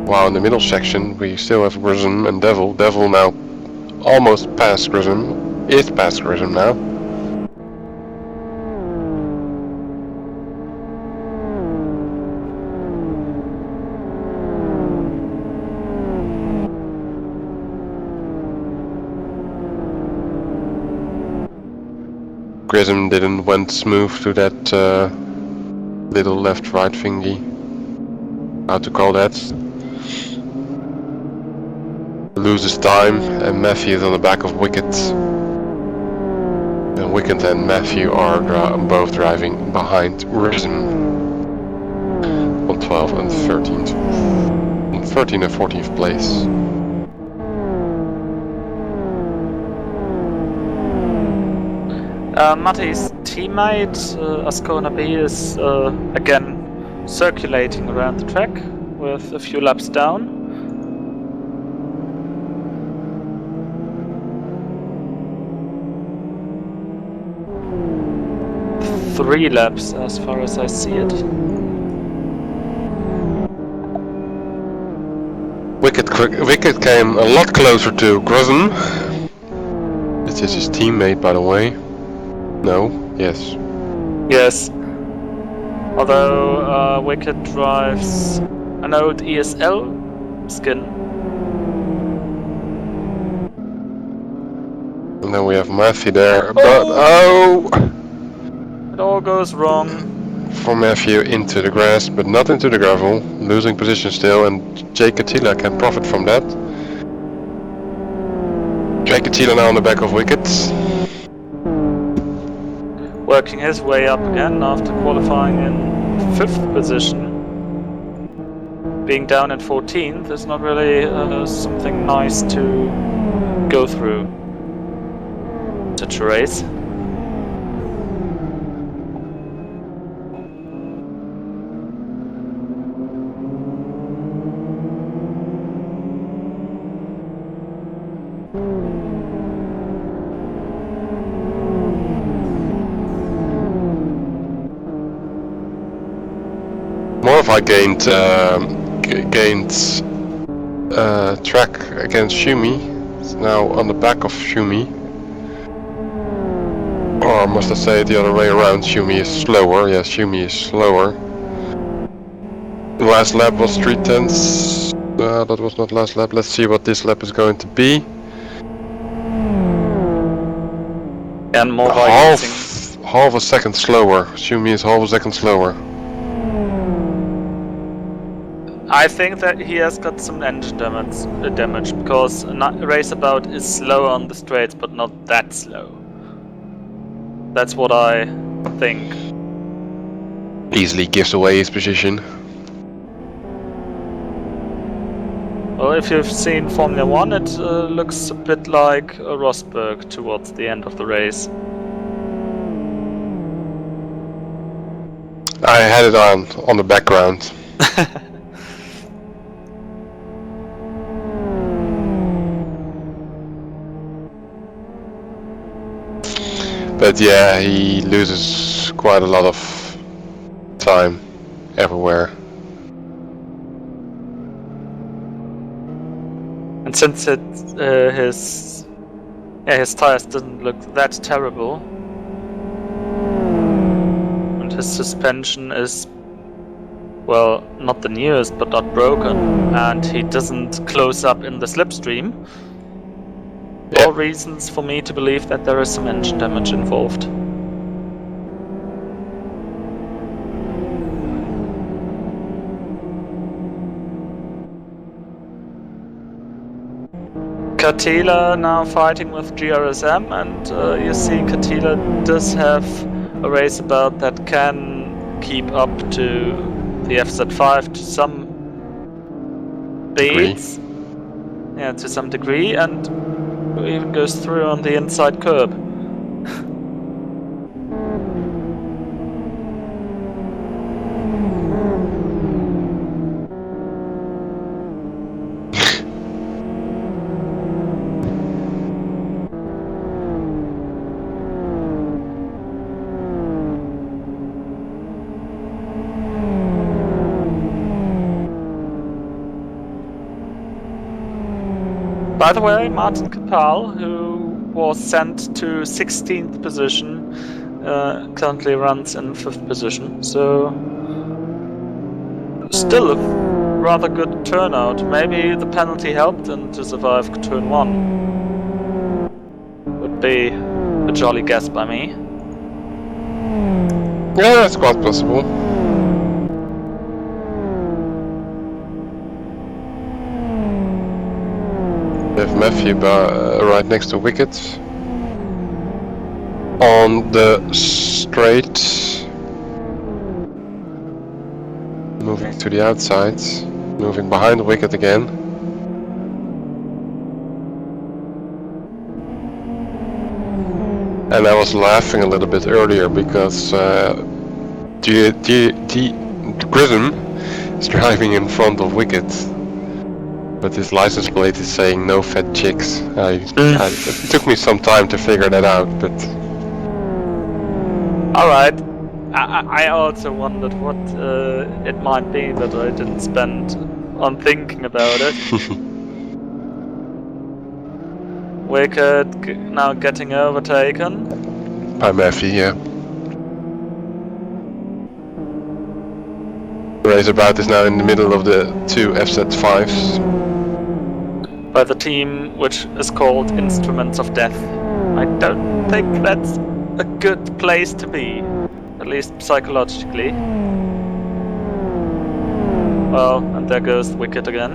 While in the middle section we still have Grism and Devil. Devil now almost past Grism. Is past Grism now. Grism didn't went smooth to that little left-right thingy. How to call that? Loses time, and Matthew is on the back of Wicket. And Wicket and Matthew are both driving behind Grism on 12th and 13th. On 13th and 14th place. Matty's teammate, Ascona B, is again circulating around the track with a few laps down. Three laps as far as I see it. Wicket came a lot closer to Grism. This is his teammate, by the way. No? Yes. Yes. Although Wicket drives an old ESL skin. And then we have Matthew there, but oh! It all goes wrong. For Matthew into the grass, but not into the gravel. Losing position still, and Jake Attila can profit from that. Jake Attila now on the back of Wicket. Working his way up again after qualifying in 5th position. Being down in 14th is not really something nice to go through such a race. Morva gained track against Shumi. It's now on the back of Shumi. Or must I say it the other way around? Shumi is slower. Yes, Shumi is slower. The last lap was 3/10. That was not last lap. Let's see what this lap is going to be. And more half a second slower. Shumi is half a second slower. I think that he has got some engine damage because Raceabout is slower on the straights, but not that slow. That's what I think. Easily gives away his position. Well, if you've seen Formula 1, it looks a bit like Rosberg towards the end of the race. I had it on the background. But yeah, he loses quite a lot of time everywhere. And since his tires didn't look that terrible, and his suspension is, well, not the newest, but not broken, and he doesn't close up in the slipstream, all reasons for me to believe that there is some engine damage involved. Catila now fighting with GRSM, and you see Catila does have a raceabout that can keep up to the FZ5 to some speeds. Yeah, to some degree, and even goes through on the inside curb. By the way, Martin Kapal, who was sent to 16th position, currently runs in 5th position, so still a rather good turnout. Maybe the penalty helped him to survive turn 1. Would be a jolly guess by me. Yeah, that's quite possible. We have Matthew right next to Wicket. On the straight. Moving to the outside. Moving behind Wicket again. And I was laughing a little bit earlier because Grissom is driving in front of Wicket. But his license plate is saying no fat chicks. It took me some time to figure that out, but... Alright. I also wondered what it might be, but I didn't spend on thinking about it. Wicked now getting overtaken. By Matthew, yeah. Raceabout is now in the middle of the two FZ5s. By the team which is called Instruments of Death. I don't think that's a good place to be, at least psychologically. Well, and there goes Wicket again.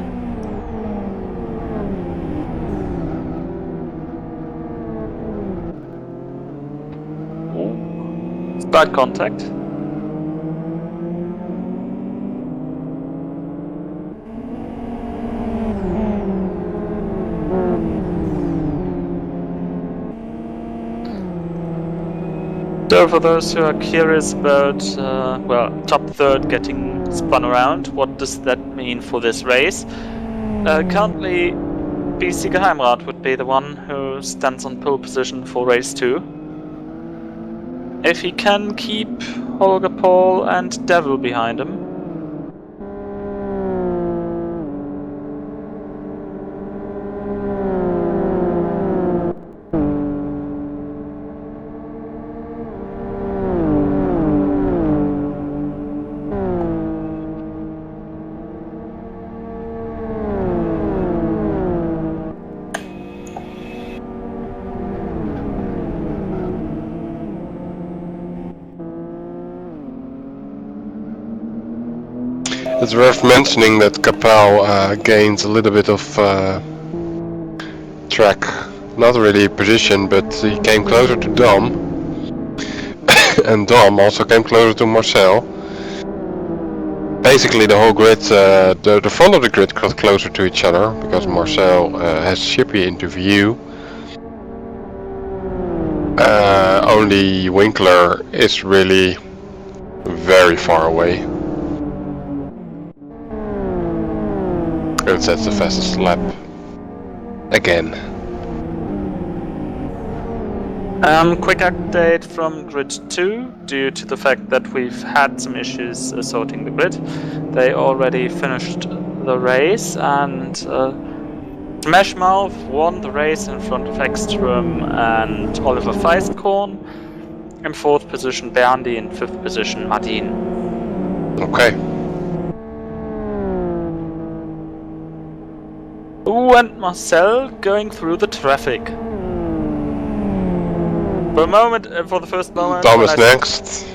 Ooh. It's bad contact. So for those who are curious about, well, top third getting spun around, what does that mean for this race? Currently, BC Geheimrat would be the one who stands on pole position for race 2. If he can keep Holger Paul and Devil behind him. It's worth mentioning that Capel gains a little bit of track. Not really position, but he came closer to Dom. And Dom also came closer to Marcel. Basically the whole grid, the front of the grid got closer to each other, because Marcel has Shippy into view. Only Winkler is really very far away. And that's the fastest lap. Again. Quick update from grid 2. Due to the fact that we've had some issues sorting the grid, they already finished the race, and Smashmouth won the race in front of Ekstrom and Oliver Feistkorn. In 4th position Berndi, in 5th position Martin. Okay. Ooh, and Marcel going through the traffic. For the first moment, Dom is next.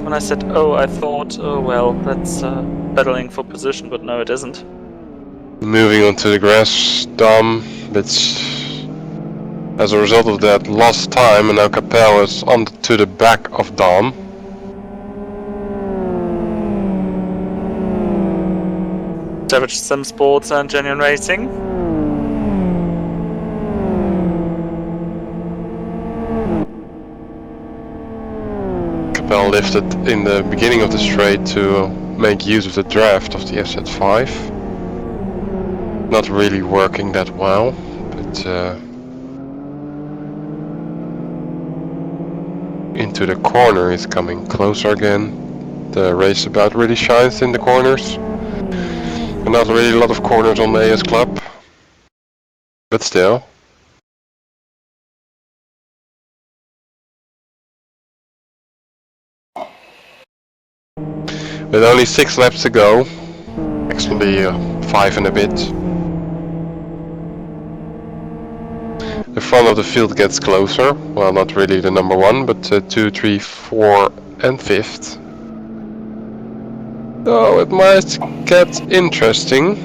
When I said, oh, I thought, oh well, that's battling for position, but no, it isn't. Moving on to the grass, Dom, which as a result of that lost time, and now Capel is on to the back of Dom. Savage Sim Sports and Genuine Racing. Capel lifted in the beginning of the straight to make use of the draft of the FZ5. Not really working that well, but into the corner is coming closer again. The raceabout really shines in the corners. And not really a lot of corners on the AS Club, but still. With only 6 laps to go, actually 5 and a bit. The front of the field gets closer, well not really the number 1, but 2, 3, 4 and 5th. So it might get interesting.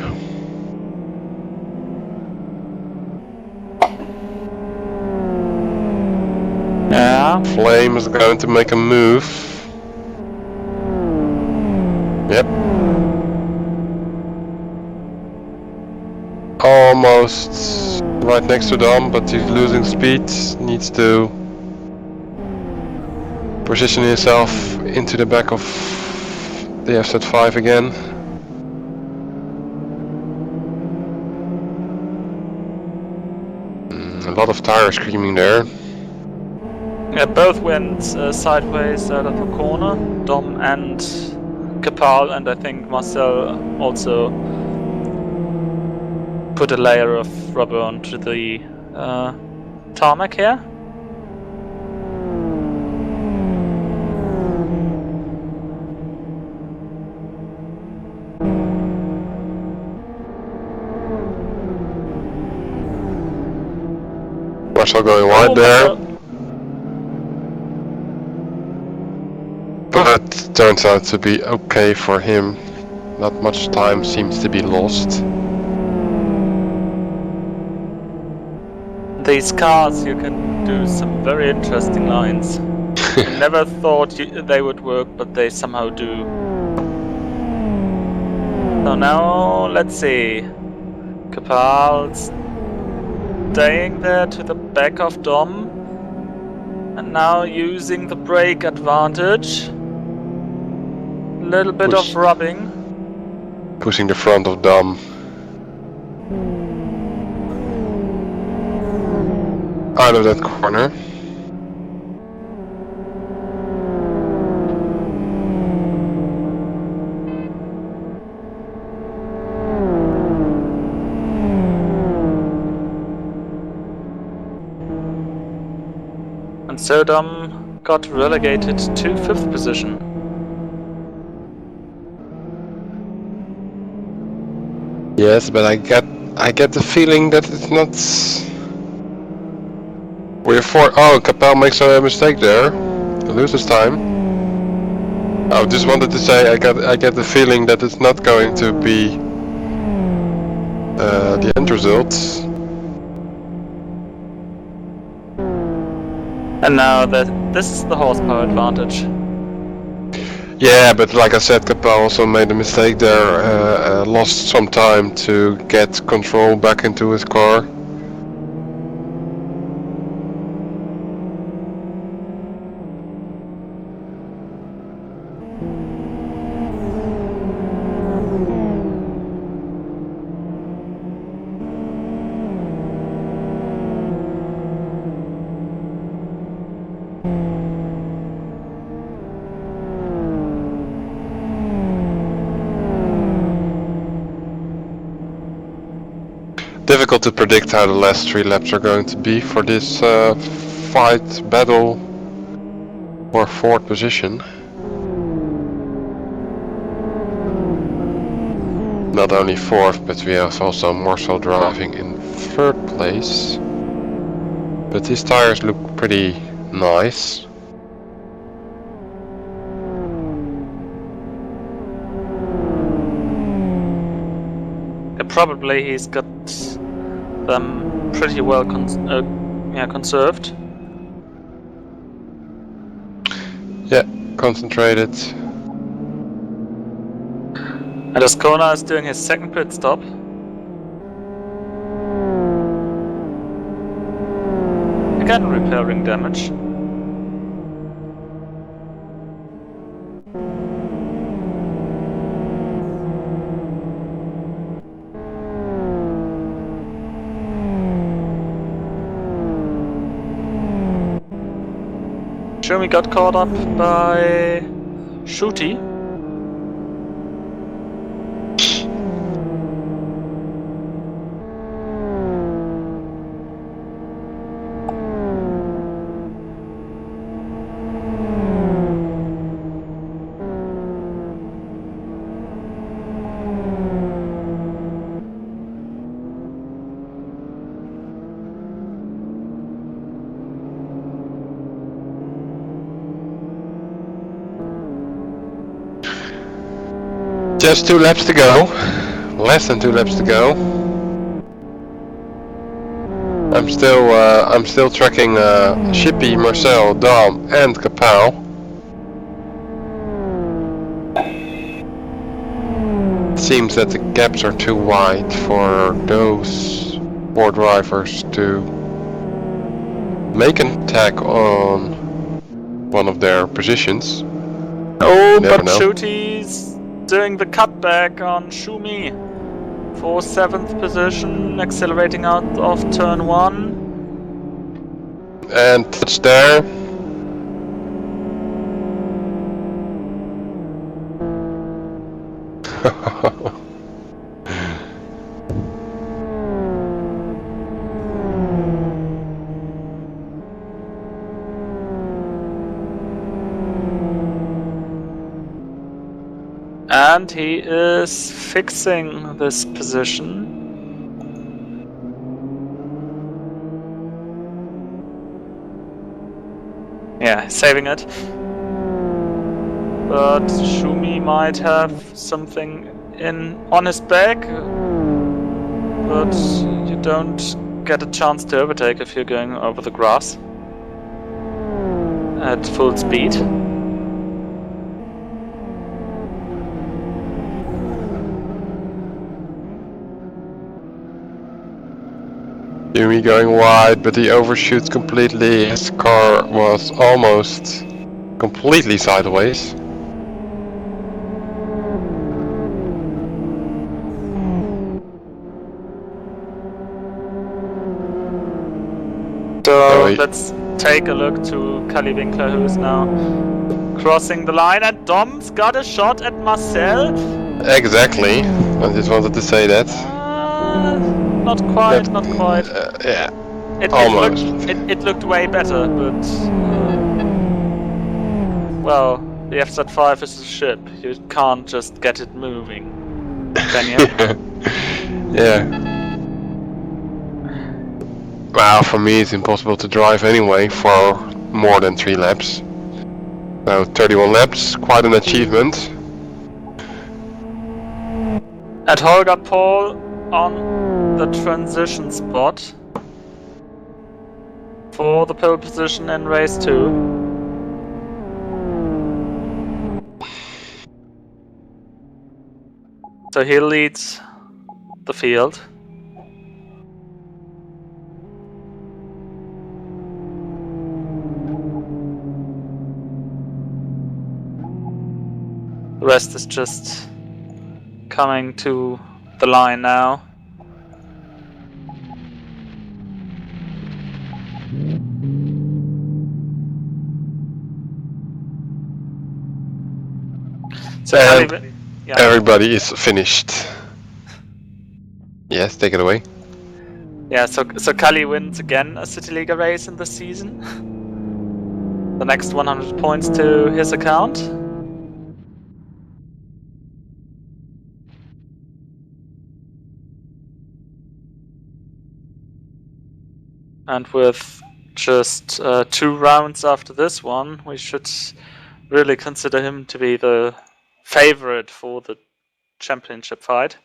Yeah. Flame is going to make a move. Yep. Almost right next to Dom, but he's losing speed. Needs to position himself into the back of the FZ5 again. A lot of tire screaming there. Yeah, both went sideways out of the corner, Dom and Capel, and I think Marcel also put a layer of rubber onto the tarmac here. Marcel going wide there. But turns out to be okay for him. Not much time seems to be lost. These cars, you can do some very interesting lines. Never thought they would work, but they somehow do. So now, let's see. Capel's staying there to the back of Dom. And now using the brake advantage. Little bit of rubbing. Pushing the front of Dom. Out of that corner. And so Dom got relegated to 5th position. Yes, but I get the feeling that it's not. We're 4. Oh, Capel makes a mistake there. He loses time. I just wanted to say I get the feeling that it's not going to be the end result. And now this is the horsepower advantage. Yeah, but like I said, Kappa also made a mistake there, lost some time to get control back into his car. Difficult to predict how the last 3 laps are going to be for this battle for 4th position. Not only 4th, but we have also Marcel driving in 3rd place. But his tires look pretty nice. Probably he's got them pretty well conserved. Yeah, concentrated. And Ascona is doing his second pit stop. Again repairing damage. Shumi got caught up by Shooty. Just 2 laps to go. Less than 2 laps to go. I'm still tracking Shippy, Marcel, Dom, and Kapal. It seems that the gaps are too wide for those 4 drivers to make an attack on one of their positions. Oh, Never but know. Shooty's doing the cutback on Shumi for 7th position, accelerating out of turn 1. And touch there. And he is fixing this position. Yeah, saving it. But Shumi might have something on his back. But you don't get a chance to overtake if you're going over the grass at full speed. Yumi going wide, but he overshoots completely. His car was almost completely sideways. So let's take a look to Kali Winkler, who's now crossing the line, and Dom's got a shot at Marcel. Exactly. I just wanted to say that. Not quite, not quite. Yeah. Almost. It looked way better, but well, the FZ5 is a ship. You can't just get it moving, can you? Yeah. Well, for me it's impossible to drive anyway for more than 3 laps. Now 31 laps, quite an achievement. And Holger Paul on the transition spot for the pole position in race 2. So he leads the field. The rest is just coming to the line now. So And yeah. everybody is finished. Yes, take it away. Yeah, so Kali wins again a CityLiga race in the season. The next 100 points to his account. And with just 2 rounds after this one, we should really consider him to be the favorite for the championship fight.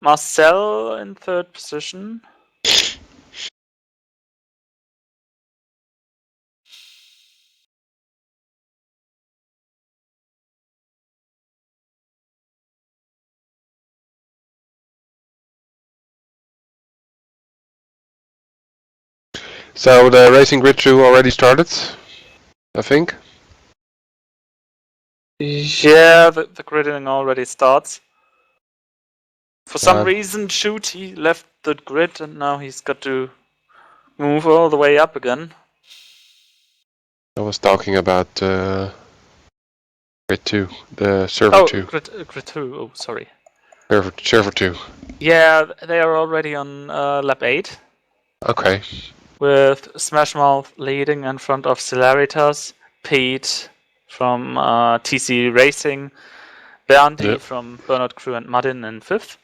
Marcel in 3rd position. So the Racing Grid 2 already started, I think. Yeah, the gridding already starts. For some reason, he left the grid and now he's got to move all the way up again. I was talking about Grid 2, the server 2. Grid 2, oh sorry. Server 2. Yeah, they are already on lap 8. Okay. With Smashmouth leading in front of Celeritas, Pete from TC Racing, Berndi from Burnout Crew and Martin in 5th.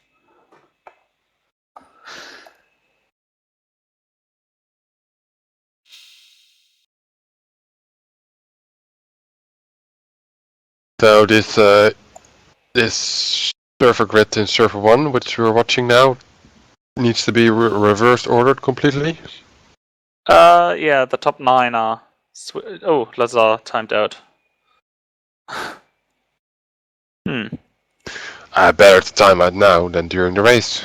So this server grid in server 1, which we're watching now, needs to be reversed ordered completely? Yeah, the top 9 are... oh, Lazar timed out. Better to time out now than during the race.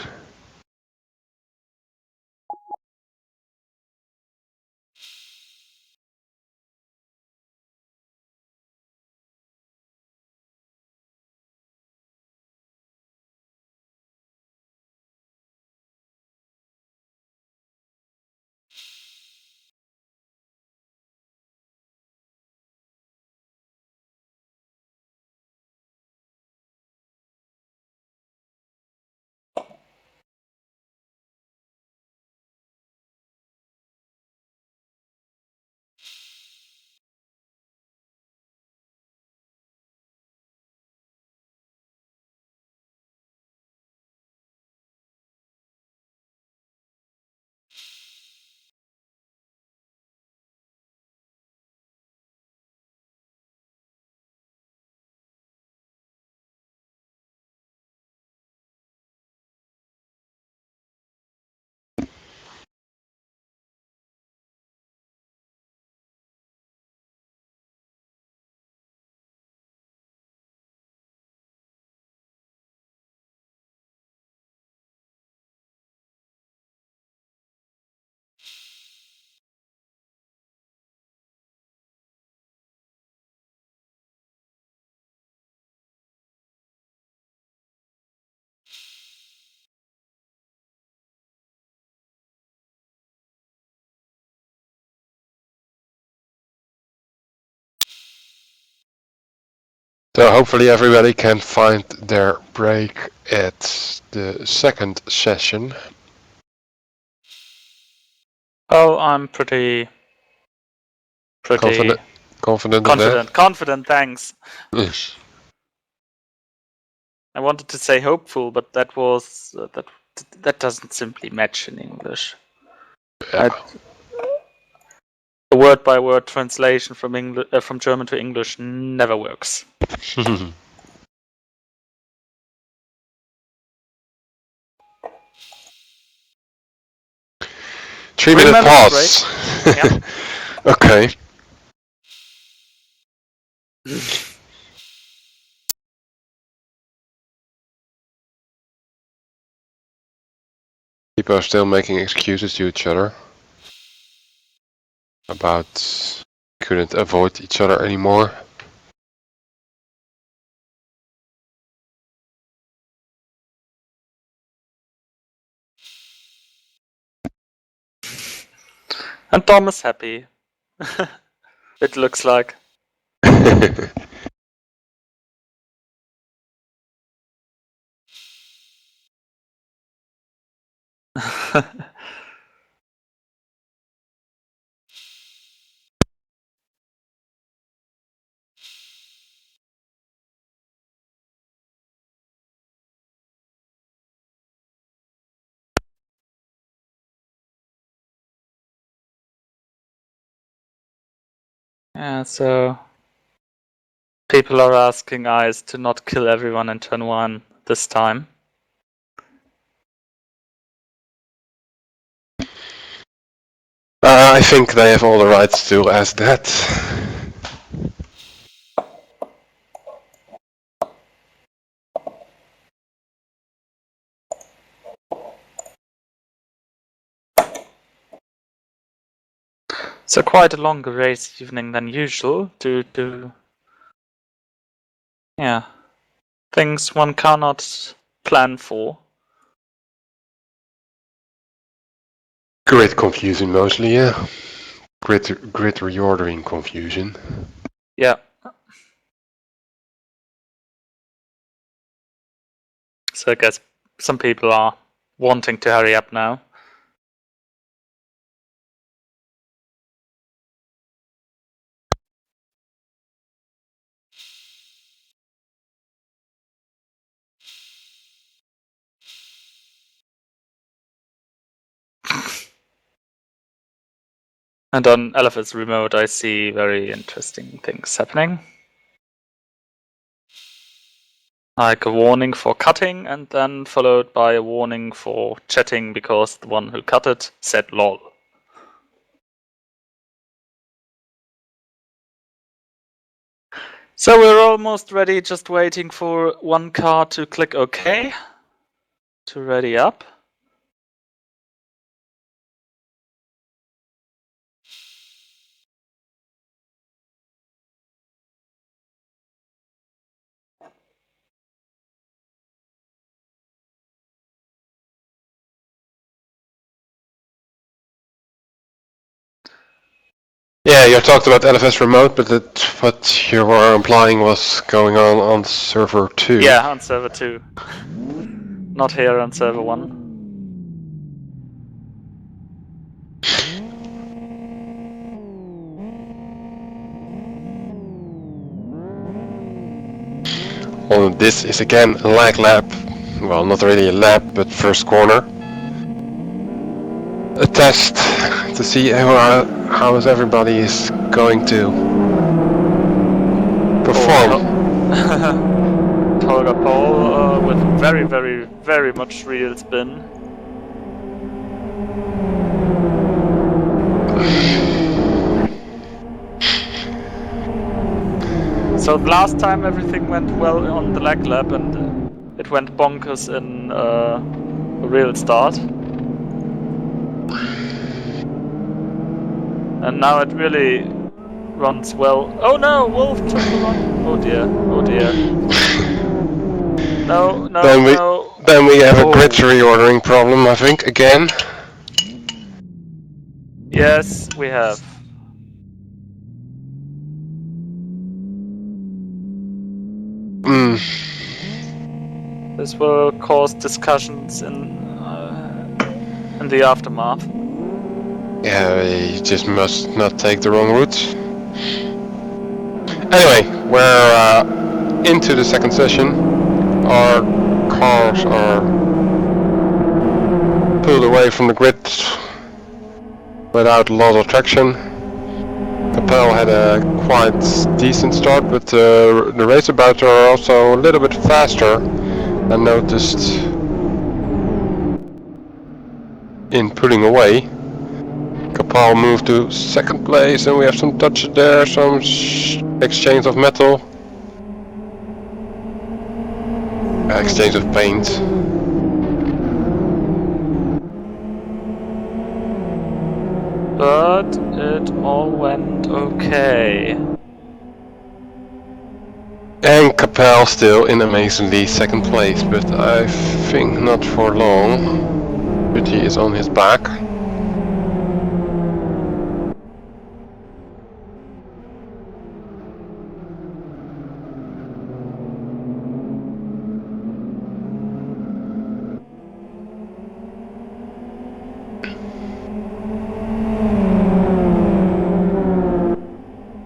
So hopefully everybody can find their break at the second session. Oh, I'm pretty Confident in that? confident, thanks. Yes. I wanted to say hopeful, but that was that doesn't simply match in English. Yeah. The word-by-word translation from German to English never works. 3-minute minutes pause. Yeah. Okay. People are still making excuses to each other about couldn't avoid each other anymore. And Dom is happy. It looks like. Yeah, so people are asking Ice to not kill everyone in turn 1 this time. I think they have all the rights to ask that. So quite a longer race evening than usual due to things one cannot plan for. Grid confusion mostly, yeah. Grid reordering confusion. Yeah. So I guess some people are wanting to hurry up now. And on Elephant's remote, I see very interesting things happening. Like a warning for cutting, and then followed by a warning for chatting because the one who cut it said lol. So we're almost ready, just waiting for one car to click OK to ready up. Yeah, you talked about LFS remote, but what you were implying was going on server 2. Yeah, on server 2. Not here on server 1. Well, this is again a lag lap. Well, not really a lap, but first corner. A test to see how everybody is going to perform. Tolga Paul with very, very, very much real spin. So last time everything went well on the lag lap and it went bonkers in a real start. And now it really runs well. Oh no, Wolf took the run. Oh dear, oh dear. No, no, no. Then we have a grid reordering problem, I think, again. Yes, we have. This will cause discussions in the aftermath. Yeah, you just must not take the wrong route. Anyway, we're into the second session. Our cars are pulled away from the grid without a lot of traction. Capel had a quite decent start, but the raceabouts are also a little bit faster. I noticed in pulling away. Capel moved to second place, and we have some touches there, some exchange of metal. Exchange of paint. But it all went okay. And Capel still in amazingly second place, but I think not for long. Duty is on his back.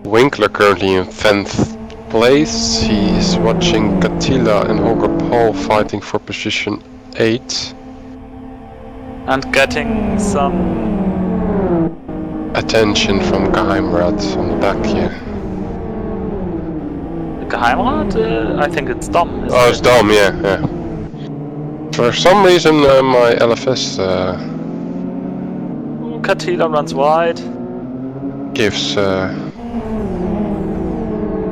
Winkler currently in 10th place. He is watching Katila and Holger Paul fighting for position 8. And getting some Attention from Geheimrat on the back here. Geheimrat? I think it's Dom. Oh, it's Dom, yeah. For some reason my LFS Katila runs wide. gives...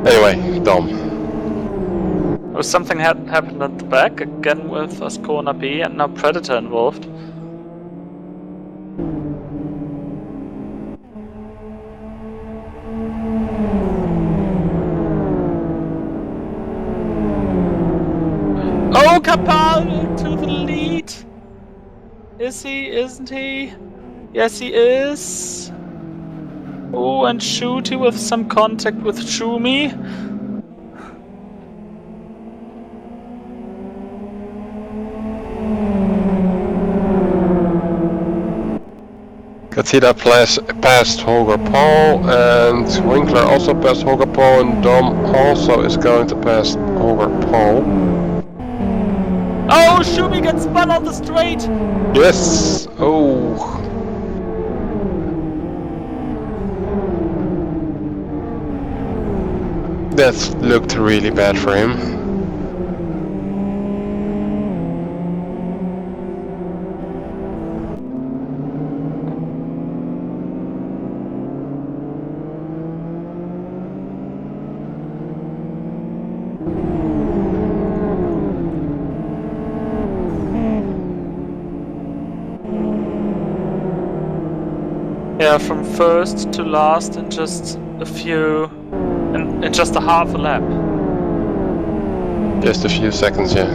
Anyway, Dom. Oh, something had happened at the back, again with Ascona B and now Predator involved. Oh, Capel to the lead! Is he? Isn't he? Yes, he is. Oh, and Shooty with some contact with Shumi. Katila passed Holger Paul, and Winkler also passed Holger Paul, and Dom also is going to pass Holger Paul. Oh, Shumi gets spun on the straight! Yes! Oh! That looked really bad for him. Yeah, from first to last in just a few... in just a half a lap. Just a few seconds, yeah.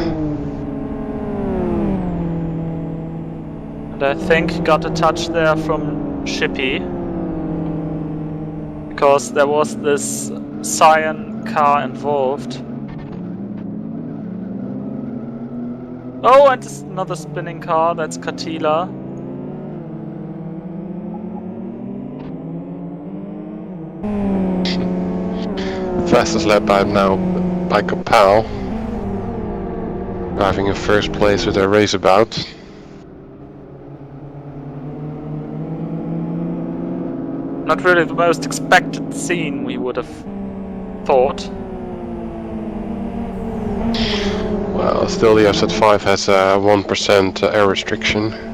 And I think he got a touch there from Shippy. Because there was this cyan car involved. Oh, and there's another spinning car, that's Katila. Fastest lap out now by Capel. Driving in first place with a raceabout. Not really the most expected scene we would have thought. Well, still the FZ5 has a 1% air restriction.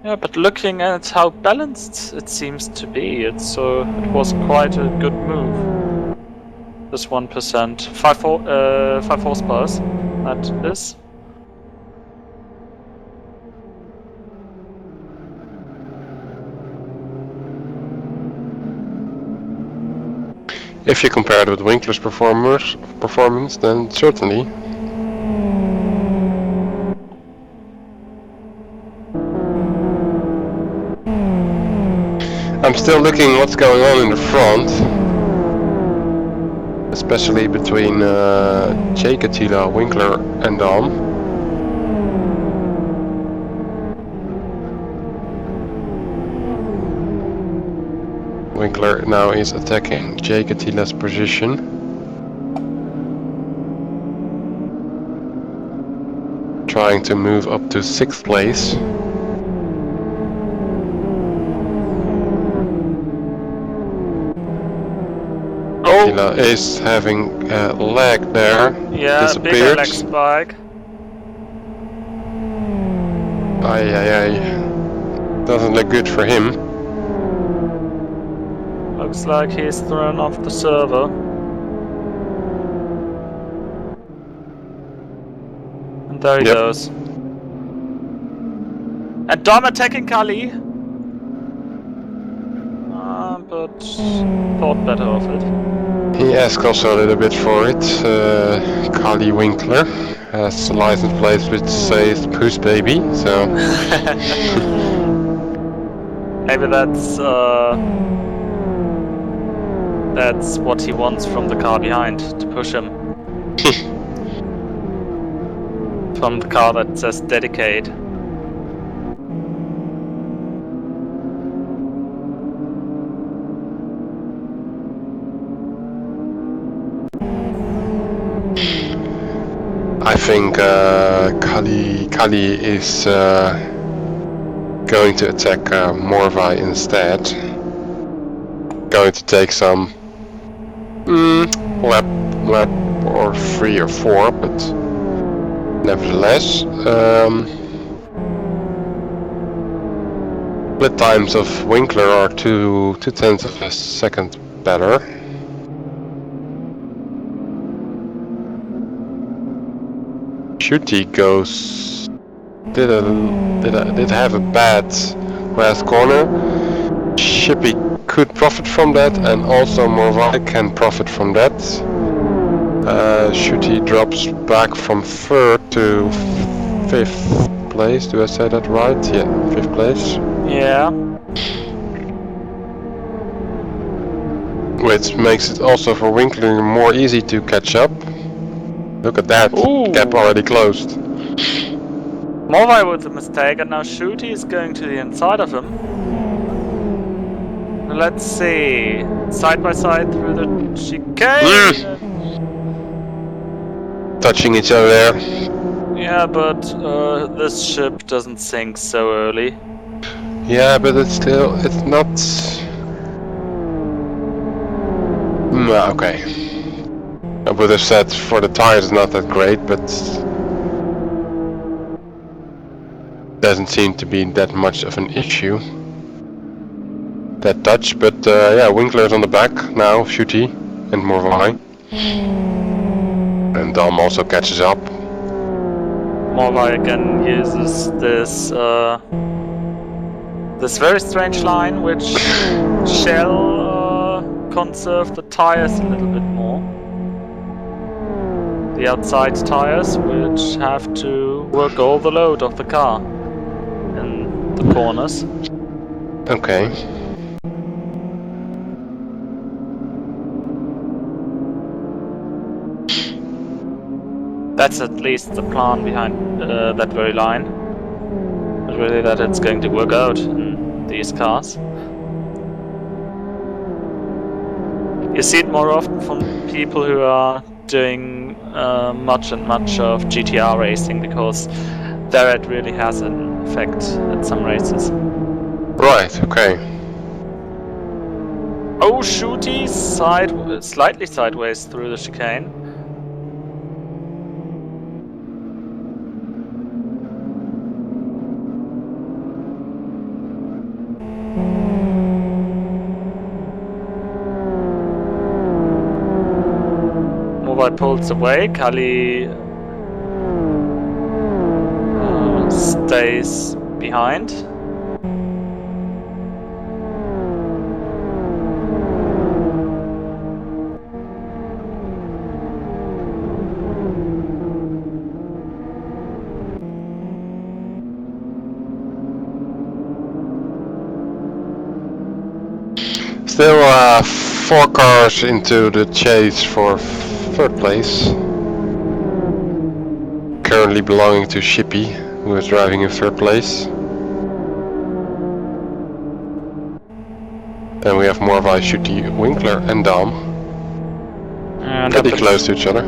Yeah, but looking at how balanced it seems to be, it was quite a good move. This 1%, 5 horsepower, that is. If you compare it with Winkler's performance, then certainly. I'm still looking what's going on in the front, especially between Jake Attila, Winkler and Dom. Winkler now is attacking Jake Attila's position. Trying to move up to 6th place. Kamila is having a lag there. Yeah, bigger Disappeared. leg spike. Ay. Doesn't look good for him. Looks like he's thrown off the server. And there he Yep. goes. And Dom attacking Kali. But thought better of it. He asked also a little bit for it. Kali Winkler has a license plate which says Puss Baby, so... Maybe that's what he wants from the car behind, to push him. From the car that says dedicate. I think Kali is going to attack Morvai instead. Going to take some lap or 3 or 4, but nevertheless, split times of Winkler are 2/10 of a second better. Shooty goes did have a bad last corner. Shippy could profit from that, and also Morvai can profit from that. Shooty drops back from 3rd to 5th place. Do I say that right? Yeah, 5th place. Yeah. Which makes it also for Winkler more easy to catch up. Look at that, Ooh. gap already closed. Morvai with a mistake, and now Shooty is going to the inside of him. Let's see. Side by side through the chicane. Touching each other there. Yeah, but this ship doesn't sink so early. Yeah, but it's not... okay. I would have said for the tires not that great, but... doesn't seem to be that much of an issue. That touch, but yeah, Winkler's on the back now, Shooty and Morvai. And Dom also catches up. Morvai again uses this this very strange line which shall conserve the tires a little bit more. The outside tires which have to work all the load of the car in the corners. Okay. That's at least the plan behind that very line. But really that it's going to work out in these cars. You see it more often from people who are doing much and much of GTR racing, because there it really has an effect at some races. Right, okay. Oh, Shooty slightly sideways through the chicane. Morvai pulls away, Kali stays behind. Still 4 cars into the chase for 3rd place. Currently belonging to Shippy, who is driving in 3rd place. Then we have Morvai, Shooty, Winkler and Dom. And Pretty close to each other.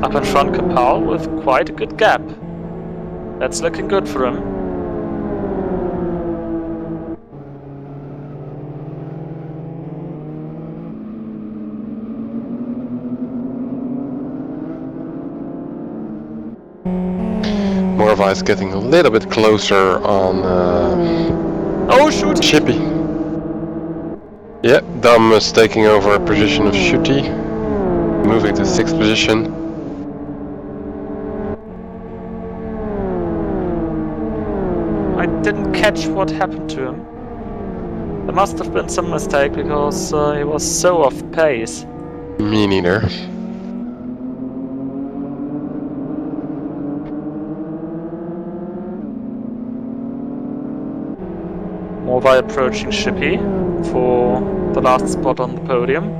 Up in front, Kapal with quite a good gap. That's looking good for him. Morva is getting a little bit closer on Oh shoot! Shippy. Yeah, Dam is taking over a position of Shooty, moving to 6th position. I didn't catch what happened to him. There must have been some mistake because he was so off pace. Me neither. Morva approaching Shippy for the last spot on the podium.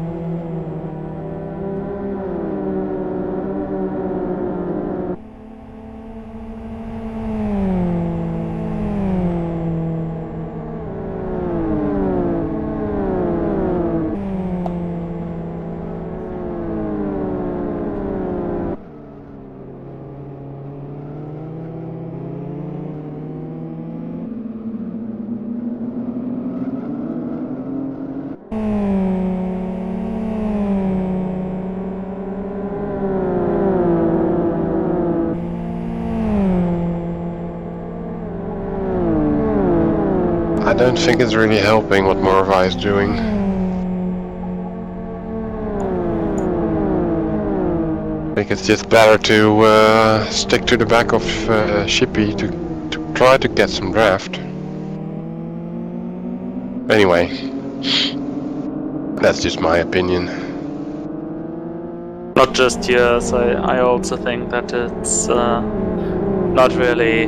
I don't think it's really helping what Morva is doing. I think it's just better to stick to the back of Shippy to try to get some draft. Anyway, that's just my opinion. Not just yours, I also think that it's not really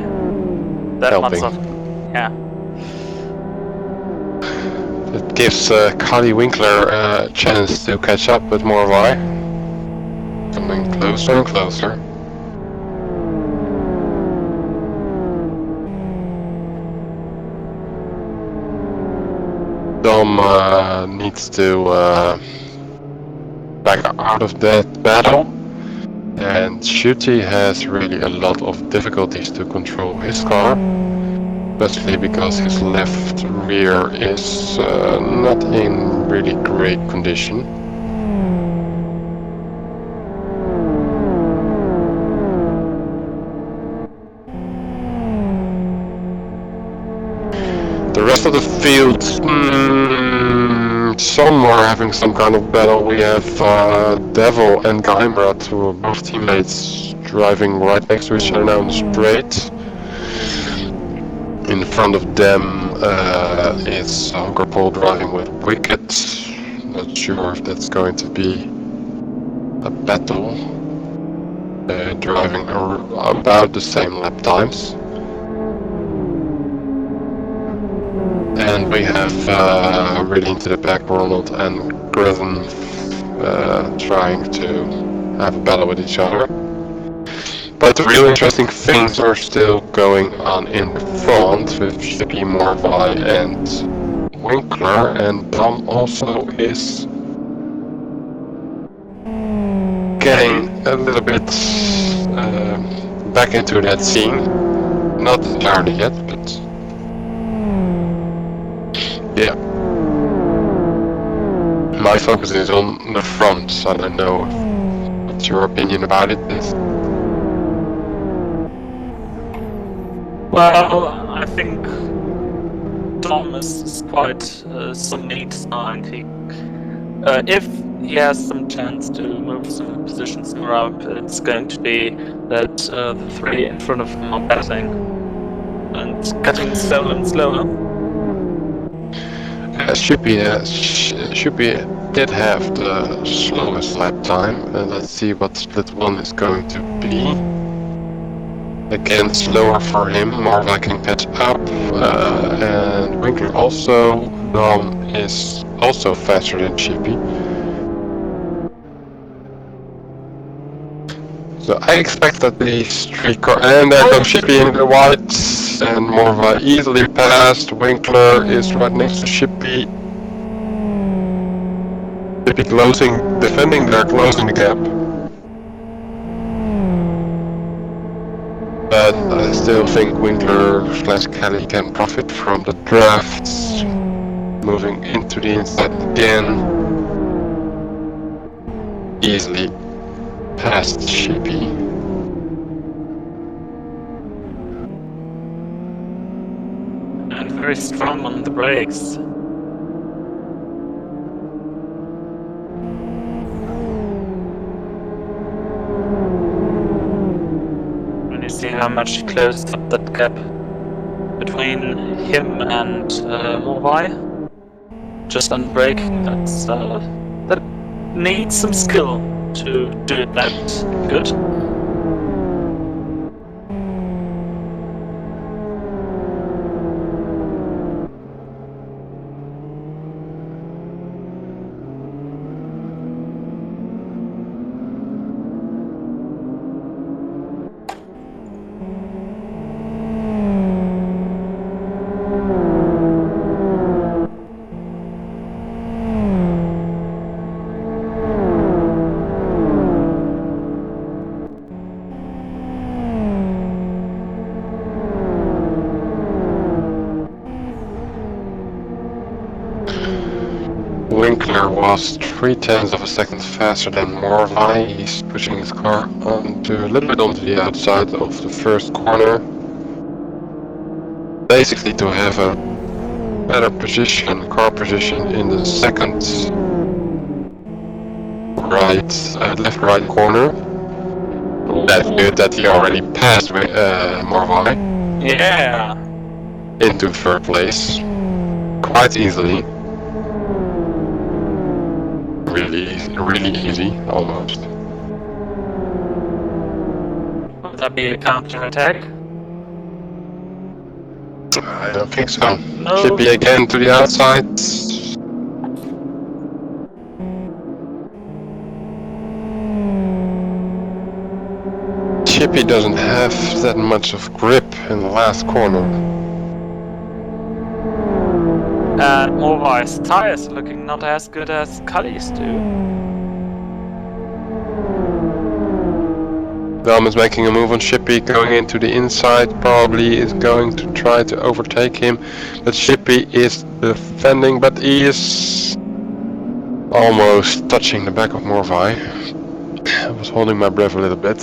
that Helping. much of... Yeah. It gives Kali Winkler a chance to catch up with Morva. Coming closer and closer. Dom needs to back out of that battle, and Shooty has really a lot of difficulties to control his car, especially because his left rear is not in really great condition. The rest of the field, some are having some kind of battle. We have Devil and Geimrat, who are both teammates, driving right next to each other now in the straight. In front of them is Hungerpole driving with Wicked. Not sure if that's going to be a battle. Driving about the same lap times. And we have really into the back Ronald and Griffin trying to have a battle with each other. But the real interesting things are still going on in the front with Shippy, Morvi and Winkler, and Dom also is getting a little bit back into that scene. Not entirely yet, but yeah. My focus is on the front, so I don't know what's your opinion about it is. Well, I think Dom is quite some neat signed. If he has some chance to move some positions around, it's going to be that the three in front of him are battling and getting slower and slower. Shippy did have the slowest lap time. Let's see what split one is going to be. Again, slower for him. Marva can catch up, and Winkler also. Dom is also faster than Shippy. So I expect that these three cars, and there comes Shippy in the whites, and Morva easily passed. Winkler is right next to Shippy. Shippy closing, defending there, closing the gap. But I still think Winkler/Kelly can profit from the drafts. Moving into the inside again. Easily past Shippy. very strong on the brakes. When you see how much he closed up that gap between him and Morvai, just on brake, that needs some skill to do it that good. Winkler was 0.3 of a second faster than Morvai. He's pushing his car onto a little bit onto the outside of the first corner. Basically to have a better position, car position in the second left-right corner. That good that he already passed Morvai Yeah. into third place quite easily. Really easy, almost. Would that be a counter-attack? I don't think so. No. Chippy again to the outside. Chippy doesn't have that much of grip in the last corner. And Morvai's tires looking not as good as Cully's do. Dom is making a move on Chippy, going into the inside, probably is going to try to overtake him, but Chippy is defending, but he is almost touching the back of Morvai. I was holding my breath a little bit.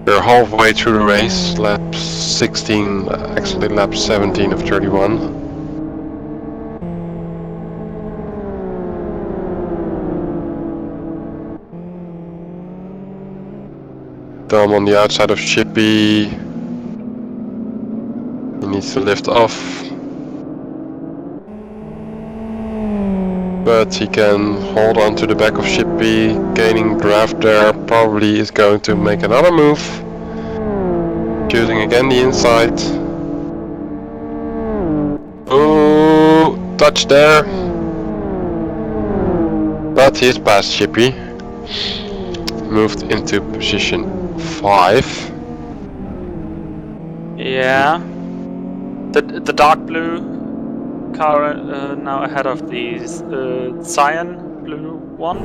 We're halfway through the race, lap 16, actually lap 17 of 31. Dom on the outside of Chippy. He needs to lift off. But he can hold on to the back of Chippy, gaining draft there, probably is going to make another move. Choosing again the inside. Oh, touch there. But he's past Chippy. Moved into position 5. Yeah. The dark blue car now ahead of the cyan blue one.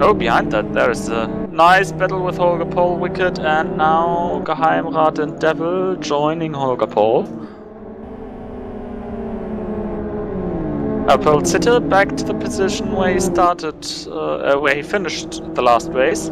Oh, behind that there is a nice battle with Holger Paul, Wicked, and now Geheimrat and Devil joining Holger Paul. Pearl Sitter back to the position where he started, where he finished the last race.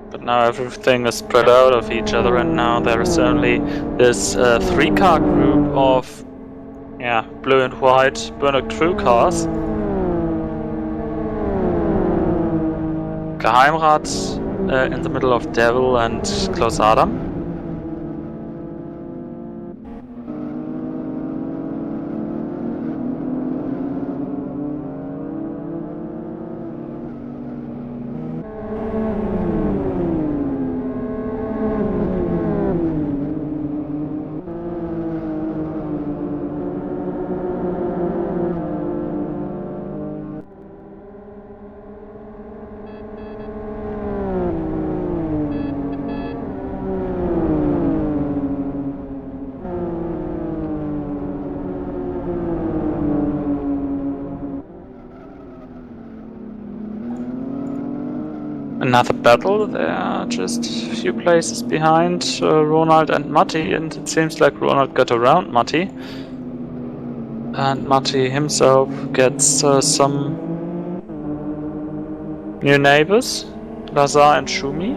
But now everything is spread out of each other, and now there is only this 3-car group of blue and white Bernard Crew cars. Geheimrat in the middle of Devil and Klaus Adam. Another battle. They are just a few places behind Ronald and Matti, and it seems like Ronald got around Matti. And Matti himself gets some new neighbors, Lazar and Shumi.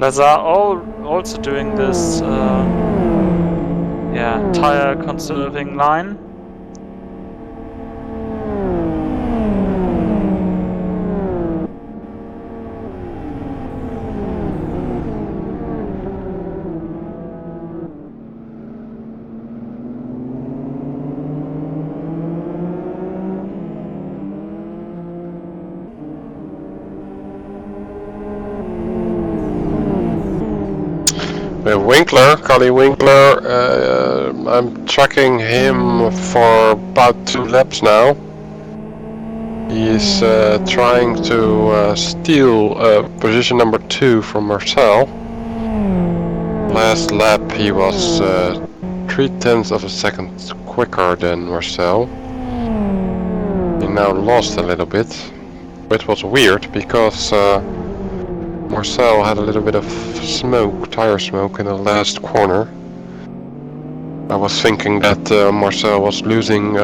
Lazar also doing this tire conserving line. Winkler, Kali Winkler, I'm tracking him for about 2 laps now. He is trying to steal position number 2 from Marcel. Last lap he was 0.3 of a second quicker than Marcel. He now lost a little bit, which was weird because Marcel had a little bit of smoke, tire smoke in the last corner. I was thinking that Marcel was losing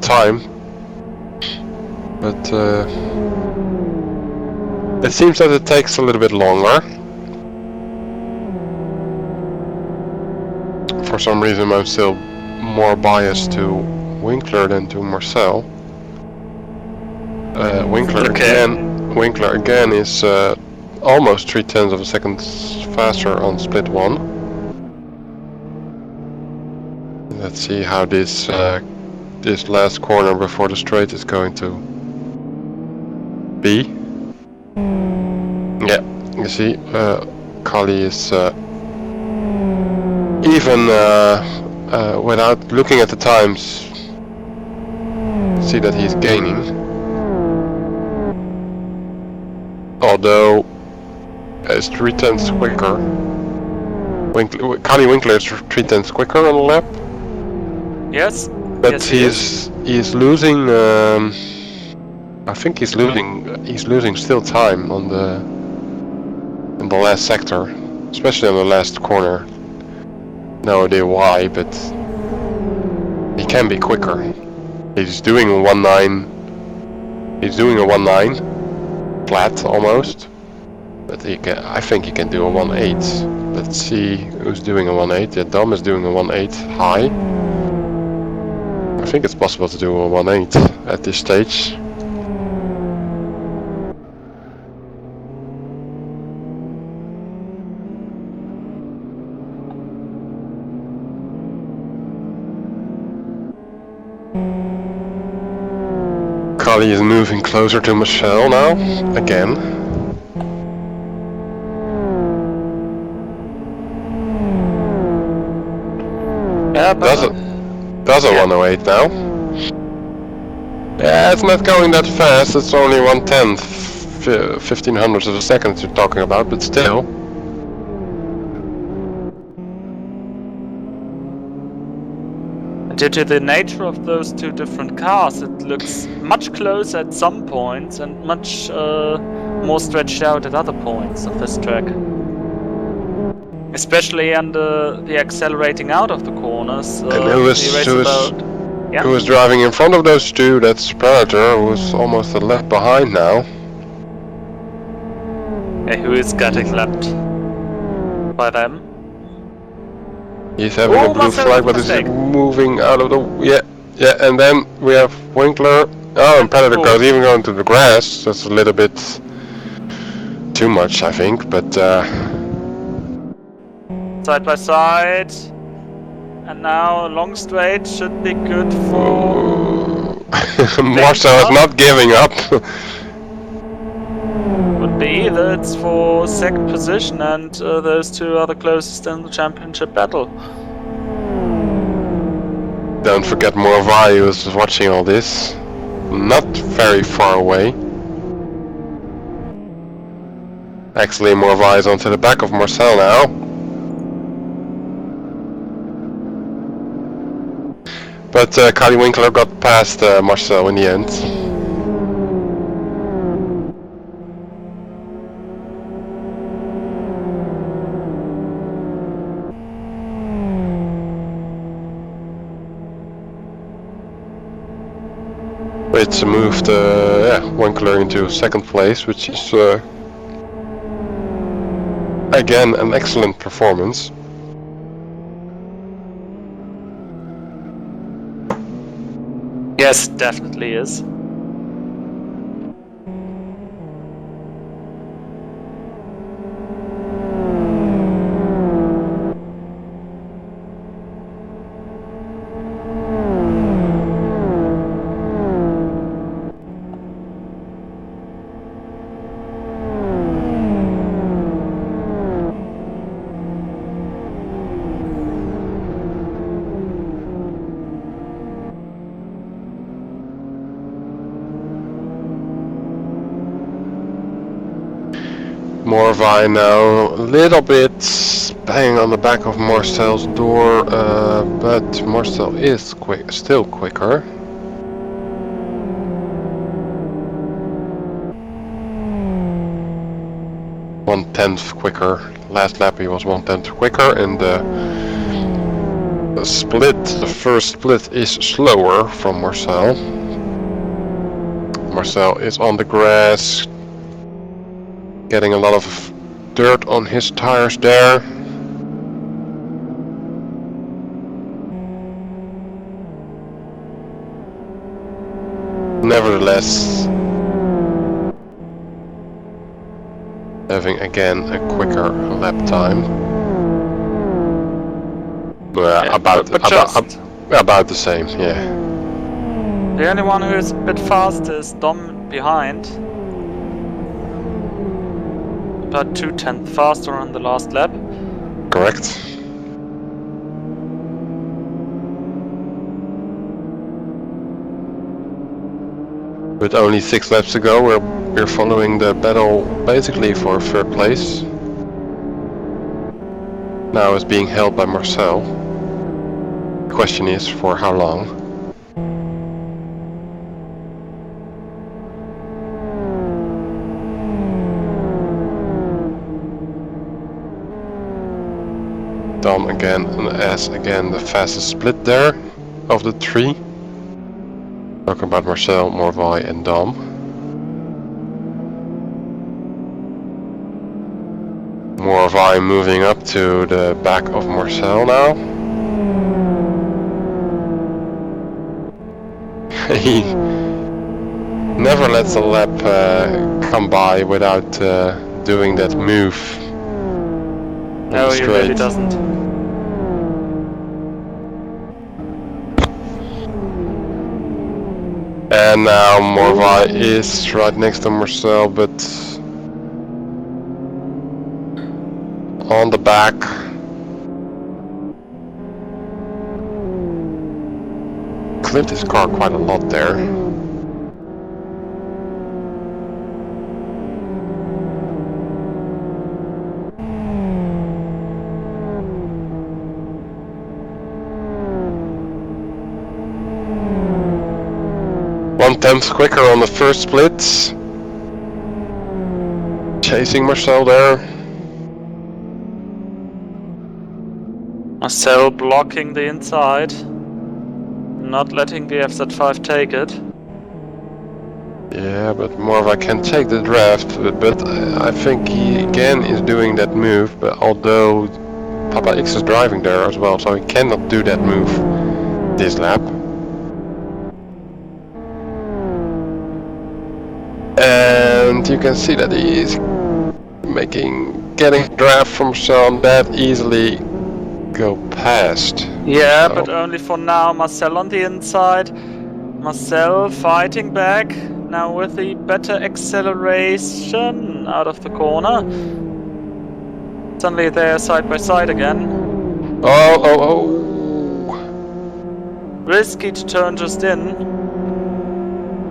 time, but it seems that it takes a little bit longer. For some reason I'm still more biased to Winkler than to Marcel. Winkler again is almost 0.3 of a second faster on split 1. Let's see how this last corner before the straight is going to be. Yeah, you see, Kali is even without looking at the times, see that he's gaining. Although it's 0.3 quicker. Kali Winkler is 0.3 quicker on the lap. Yes. But yes, he's losing. I think he's losing still time on in the last sector, especially on the last corner. No idea why, but he can be quicker. He's doing a 1.9. He's doing a 1.9 flat almost, but I think he can do a 1.8. Let's see who's doing a 1.8. Yeah, Dom is doing a 1.8 high. I think it's possible to do a 1.8 at this stage. Kali is moving closer to Michelle now, again. Yeah, but Does a 108 now. Yeah, it's not going that fast, it's only 1/10, 1500ths of a second you're talking about, but still. due to the nature of those two different cars, it looks much closer at some points and much more stretched out at other points of this track. Especially under the accelerating out of the corners. And who is driving in front of those two? That's Predator, who's almost a left behind now. Yeah, who is getting left by them? He's having a blue flag, but he's moving out of the... Yeah, and then we have Winkler. Oh, and Predator goes even going to the grass. That's a little bit too much, I think, but... Side by side. And now a long straight should be good for... Marcel is not giving up. Would be either. It's for second position, and those two are the closest in the championship battle. Don't forget Morvai, who is watching all this. Not very far away. Actually, Morvai is onto the back of Marcel now. But Kali Winkler got past Marcel in the end. Which moved Winkler into second place, which is again an excellent performance. Yes, it definitely is. Morvai now a little bit banging on the back of Marcel's door, but Marcel is still quicker. One-tenth quicker. Last lap he was 1/10 quicker, and the first split is slower from Marcel. Marcel is on the grass, getting a lot of dirt on his tires there. Nevertheless, having again a quicker lap time. Yeah, about the same, yeah. The only one who is a bit fast is Dom behind. About 2/10 faster on the last lap. Correct. With only 6 laps to go, we're following the battle basically for third place. Now it's being held by Marcel. The question is for how long. Dom again, and as again the fastest split there of the 3. Talking about Marcel, Morvai and Dom. Morvai moving up to the back of Marcel now. He never lets a lap come by without doing that move. No, he really doesn't. And now Morvai is right next to Marcel, but on the back. Clipped his car quite a lot there. One-tenth quicker on the first split. Chasing Marcel there. Marcel blocking the inside. Not letting the FZ5 take it. Yeah, but Morvai can take the draft, but I think he again is doing that move, but although Papa X is driving there as well, so he cannot do that move this lap. And you can see that he is getting draft from Marcel that easily go past. Yeah, So. but only for now. Marcel on the inside. Marcel fighting back. Now with the better acceleration out of the corner. Suddenly they're side by side again. Oh. Risky to turn just in.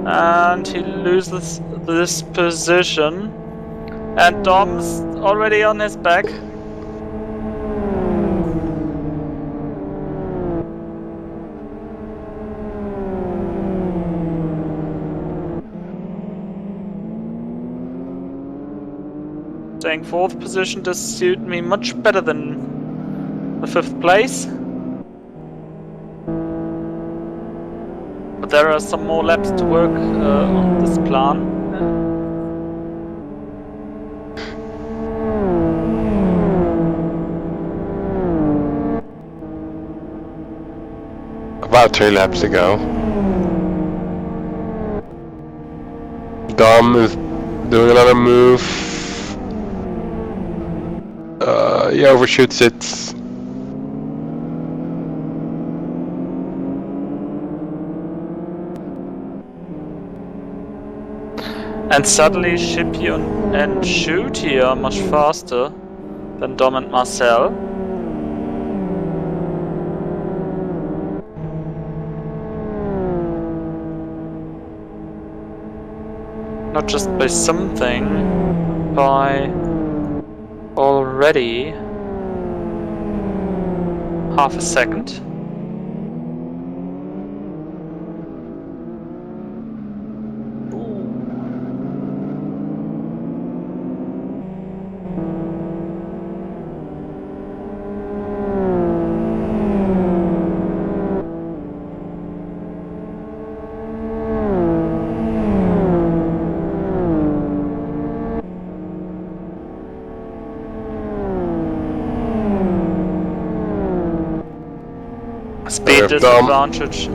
And he loses this position. And Dom's already on his back. staying 4th position does suit me much better than the 5th place. But there are some more laps to work on this plan. About 3 laps to go. Dom is doing another move. He overshoots it. And suddenly Shippy and Shooty are much faster than Dom and Marcel. Not just by something, by already half a second. Speed disadvantage.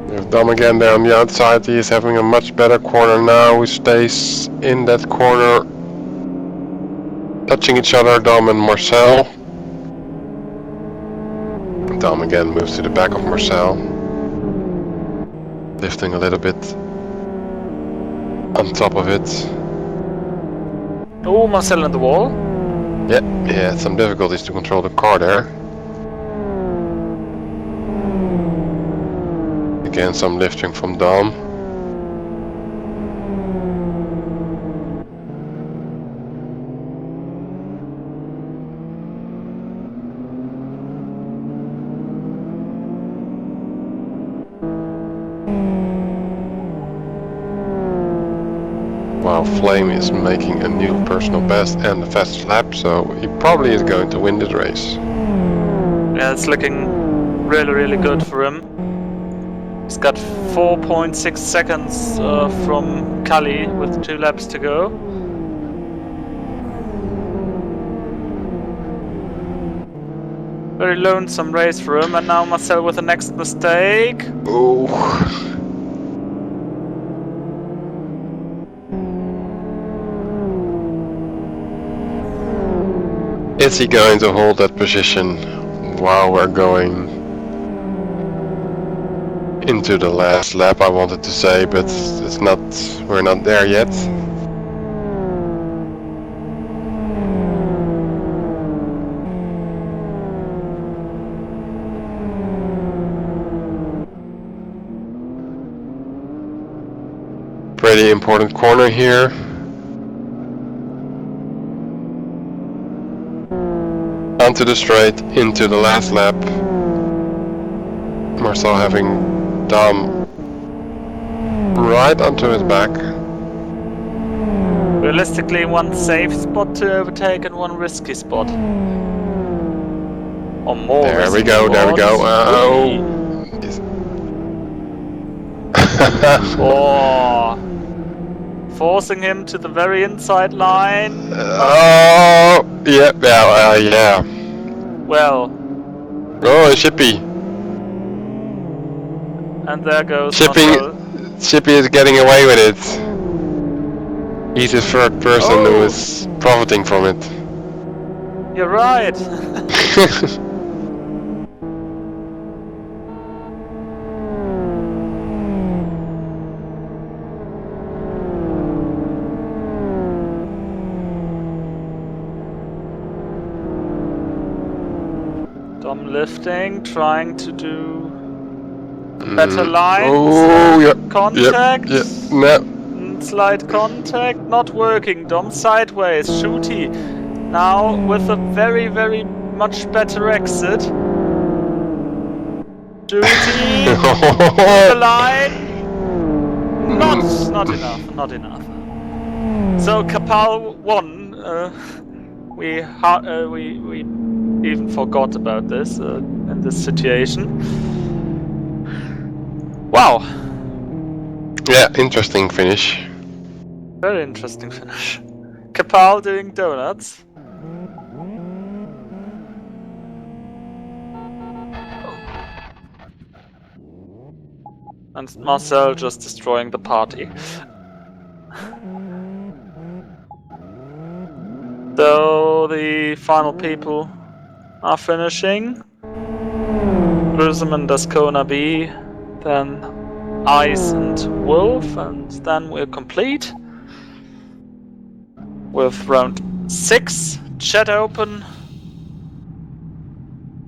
We have Dom again there on the outside. He is having a much better corner now. He stays in that corner, touching each other, Dom and Marcel. Dom again moves to the back of Marcel, lifting a little bit on top of it. Oh, Marcel in the wall. Yeah, he had some difficulties to control the car there. Again, some lifting from Dom. While Flame is making a new personal best and the fastest lap, so he probably is going to win this race. Yeah, it's looking really good for him. He's got 4.6 seconds from Kali with 2 laps to go. Very lonesome race for him, and now Marcel with the next mistake. Oh. Is he going to hold that position while we're going into the last lap, I wanted to say, but it's not, we're not there yet. Pretty important corner here. Onto the straight, into the last lap. Marcel having Dom right onto his back. Realistically, one safe spot to overtake and one risky spot. Or more. There we go, there we go. Oh. Forcing him to the very inside line. Oh, yeah, yeah. Well. Oh, Shippy. And there goes Shippy is getting away with it. He's the third person who is profiting from it. You're right. Dom lifting, trying to do better lines. Oh, yeah. Contact. Yeah. No. Slight contact, not working. Dom sideways. Shooty now with a very much better exit. Shooty the line. Not enough. So Kapal won. We even forgot about this in this situation. Wow, Yeah, interesting finish. very interesting finish. Kapal doing donuts. And Marcel just destroying the party. So the final people are finishing. Grism and Ascona B, then Ice and Wolf, and then we're complete with round 6. Chat open.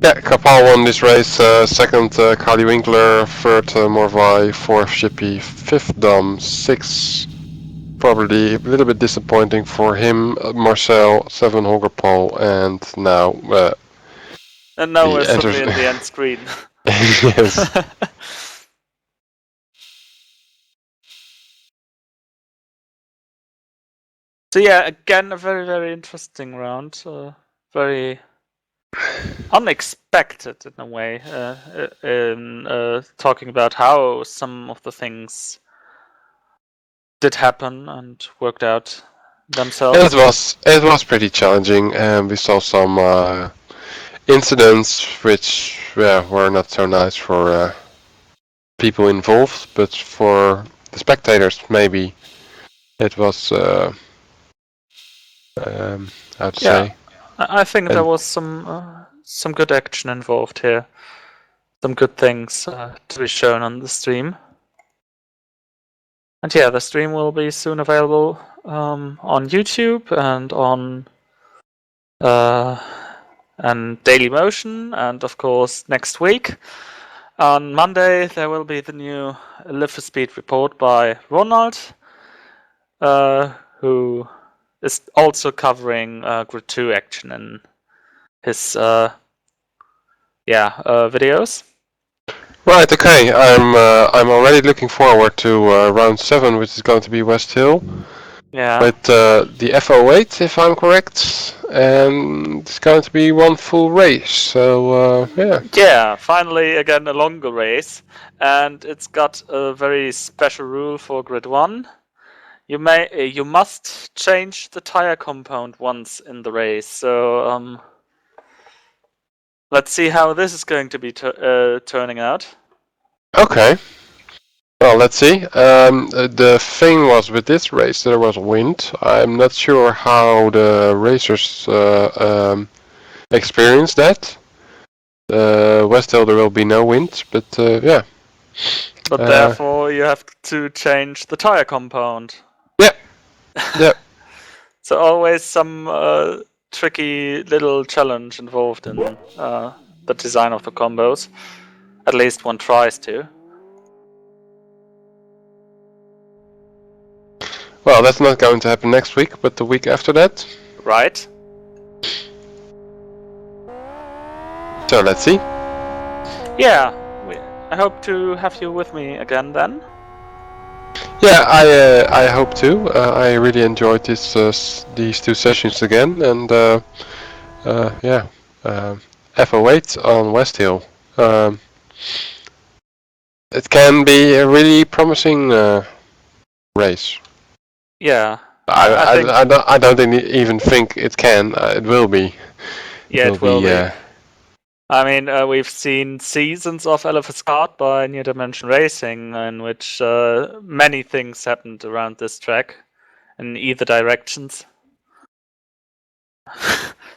Yeah, Kapal won this race. Second, Kali Winkler. Third, Morvai. Fourth, Shippy. Fifth, Dom. Sixth, probably a little bit disappointing for him, Marcel. 7, Holger Paul. And now... And now we're He enters- suddenly in the end screen. yes. So yeah, again a very, very interesting round. Very unexpected in a way. Talking about how some of the things did happen and worked out themselves. It was pretty challenging, and we saw some incidents which were not so nice for people involved, but for the spectators maybe it was how to say. I think there was some good action involved here. Some good things to be shown on the stream. And yeah, the stream will be soon available on YouTube and on and Dailymotion, and of course next week. On Monday there will be the new Live for Speed report by Ronald, who is also covering Grid 2 action in his videos. Right, okay. I'm already looking forward to round 7, which is going to be West Hill. Yeah. With the FO8, if I'm correct, and it's going to be one full race. So yeah. Yeah, finally again a longer race, and it's got a very special rule for Grid 1. You must change the tire compound once in the race. So let's see how this is going to be turning out. Okay. Well, let's see. The thing was with this race, there was wind. I'm not sure how the racers experienced that. West Hill there will be no wind, but yeah. But therefore you have to change the tire compound. Yeah. Yeah. So always some tricky little challenge involved in the design of the combos. At least one tries to. Well, that's not going to happen next week, but the week after that. Right. So let's see. Yeah, I hope to have you with me again then. Yeah, I hope to. I really enjoyed these 2 sessions again, and yeah, FO8 on West Hill. It can be a really promising race. Yeah. I don't even think it can. It will be. Yeah, it will be. I mean, we've seen seasons of LFS Kart by New Dimension Racing, in which many things happened around this track in either directions.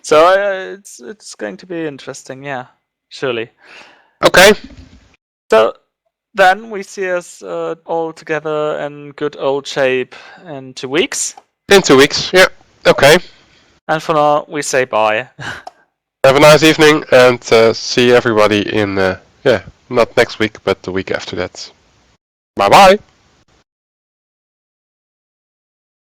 So it's going to be interesting, yeah, surely. Okay. So then we see us all together in good old shape in 2 weeks. In 2 weeks, yeah. Okay. And for now, we say bye. Have a nice evening, and see everybody in, not next week, but the week after that. Bye bye!